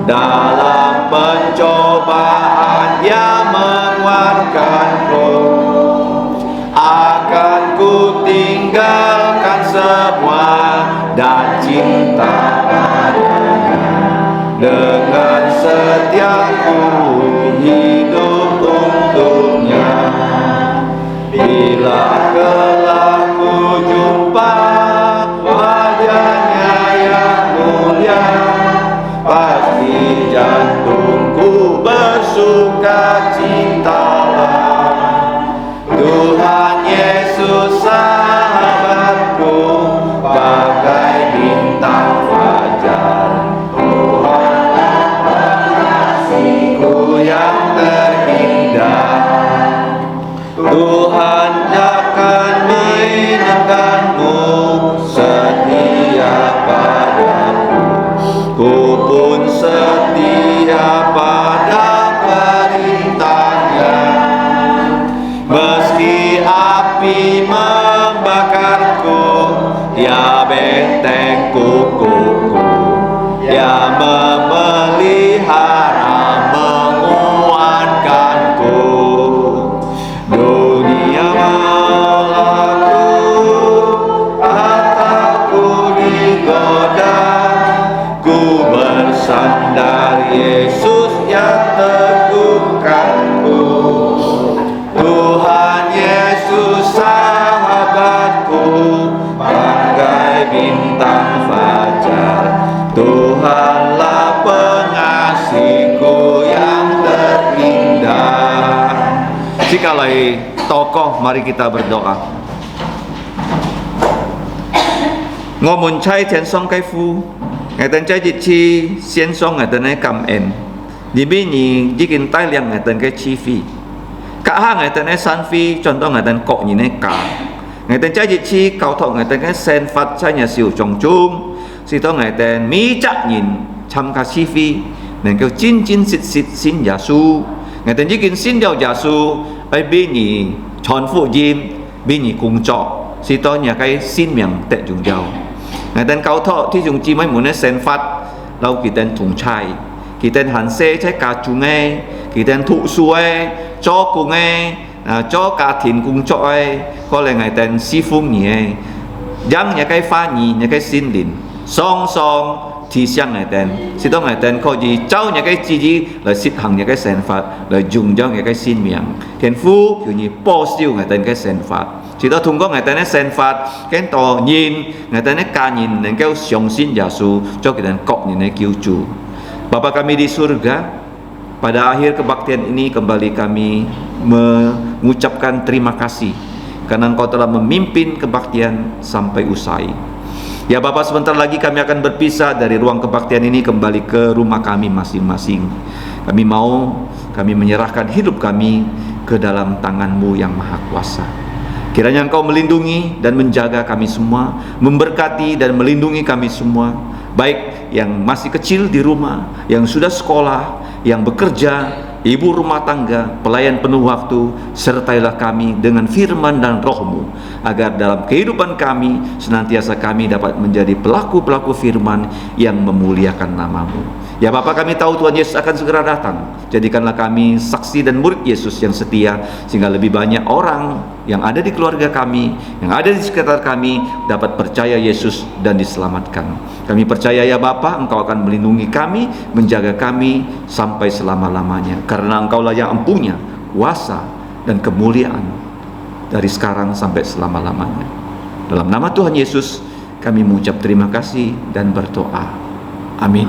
Dalam pencobaan Dia menguatkanku. Akan ku tinggalkan semua dan cinta padanya. Dengan setia ku hidup untuknya. Bila kelak ku jumpa wajahnya yang mulia, pasti jantungku bersuka citalah. Tuhan Yesus sahabatku, bagai bintang fajar. Tuhanlah pengasihku yang terindah. Tuhan akan menyenangkanmu, setia padaku. Ku pun setia pada perintahnya. Meski api membakarku, Dia benteng kukuku. Dia memelihara, menguatkanku. Dunia melaku atau ku digoda, ku bersandar Yesus yang teguhkanku. Tuhan Yesus sahabatku, bagai bintang fajar. Tuhanlah pengasihku yang terindah. Sikalai tokoh, mari kita berdoa. Ngomong cai tian song kai fu, ngày tên cai dịch chi xiên song ngày tên ấy cảm ơn. Đi bên nhì chỉ kinh tai liang ngày tên cái chi phi. Cả hai ngày tên ấy san phi, chọn đó ngày tên cọ nhìn ấy cả. Ngày tên cai dịch chi cầu thọ ngày tên cái sen phát cai nhà siêu trồng chung. Thì đó ngày tên mỹ chắc nhìn chăm cả chi phi, nên kêu chín chín xịt xin giả su. Ngày tên chỉ kinh xin điều giả su, ai bên nhì chọn phụ diêm, bên nhì cùng trọ. Thì đó nhà cái xin miệng tệ dùng giàu. Ngày tên cầu thọ thì dùng chi mấy muốn ấy sen phát, lâu kỳ tên thùng chai. Kỳ tên hẳn xe trái cả chú nghe, kỳ tên thụ xuôi, cho cùng nghe, cho cả thìn cùng cho ấy, có lẽ ngày tên si phung nhỉ ấy. Giang nhà cái pha nhì, nhà cái xin lìn, song song thì sang ngày tên, thì đó ngày tên có gì, cháu nhà cái gì là xịt hằng nhà cái sen phát, là dùng cho nhà cái xin miệng. Thiên phu kiểu như bó siêu ngày tên cái sen phát. Thì đó thùng có ngày tên sen phát, cái tò nhìn, ngày tên ca nhìn, nên kêu xiong xin giả su, cho cái tên cọc nhìn này cứu chủ. Bapa kami di surga, pada akhir kebaktian ini kembali kami mengucapkan terima kasih karena Engkau telah memimpin kebaktian sampai usai. Ya Bapa, sebentar lagi kami akan berpisah dari ruang kebaktian ini kembali ke rumah kami masing-masing. Kami menyerahkan hidup kami ke dalam tangan-Mu yang Maha Kuasa. Kiranya Engkau melindungi dan menjaga kami semua, memberkati dan melindungi kami semua, baik yang masih kecil di rumah, yang sudah sekolah, yang bekerja, ibu rumah tangga, pelayan penuh waktu. Sertailah kami dengan firman dan roh-Mu, agar dalam kehidupan kami senantiasa kami dapat menjadi pelaku-pelaku firman yang memuliakan nama-Mu. Ya Bapa, kami tahu Tuhan Yesus akan segera datang. Jadikanlah kami saksi dan murid Yesus yang setia, sehingga lebih banyak orang yang ada di keluarga kami, yang ada di sekitar kami dapat percaya Yesus dan diselamatkan. Kami percaya ya Bapa, Engkau akan melindungi kami, menjaga kami sampai selama-lamanya, karena Engkaulah yang empunya kuasa dan kemuliaan dari sekarang sampai selama-lamanya. Dalam nama Tuhan Yesus kami mengucap terima kasih dan berdoa. Amin.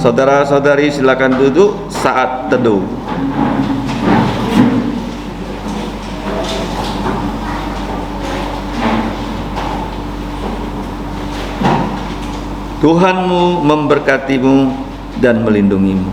Saudara-saudari silakan duduk saat teduh. Tuhanmu memberkatimu dan melindungimu.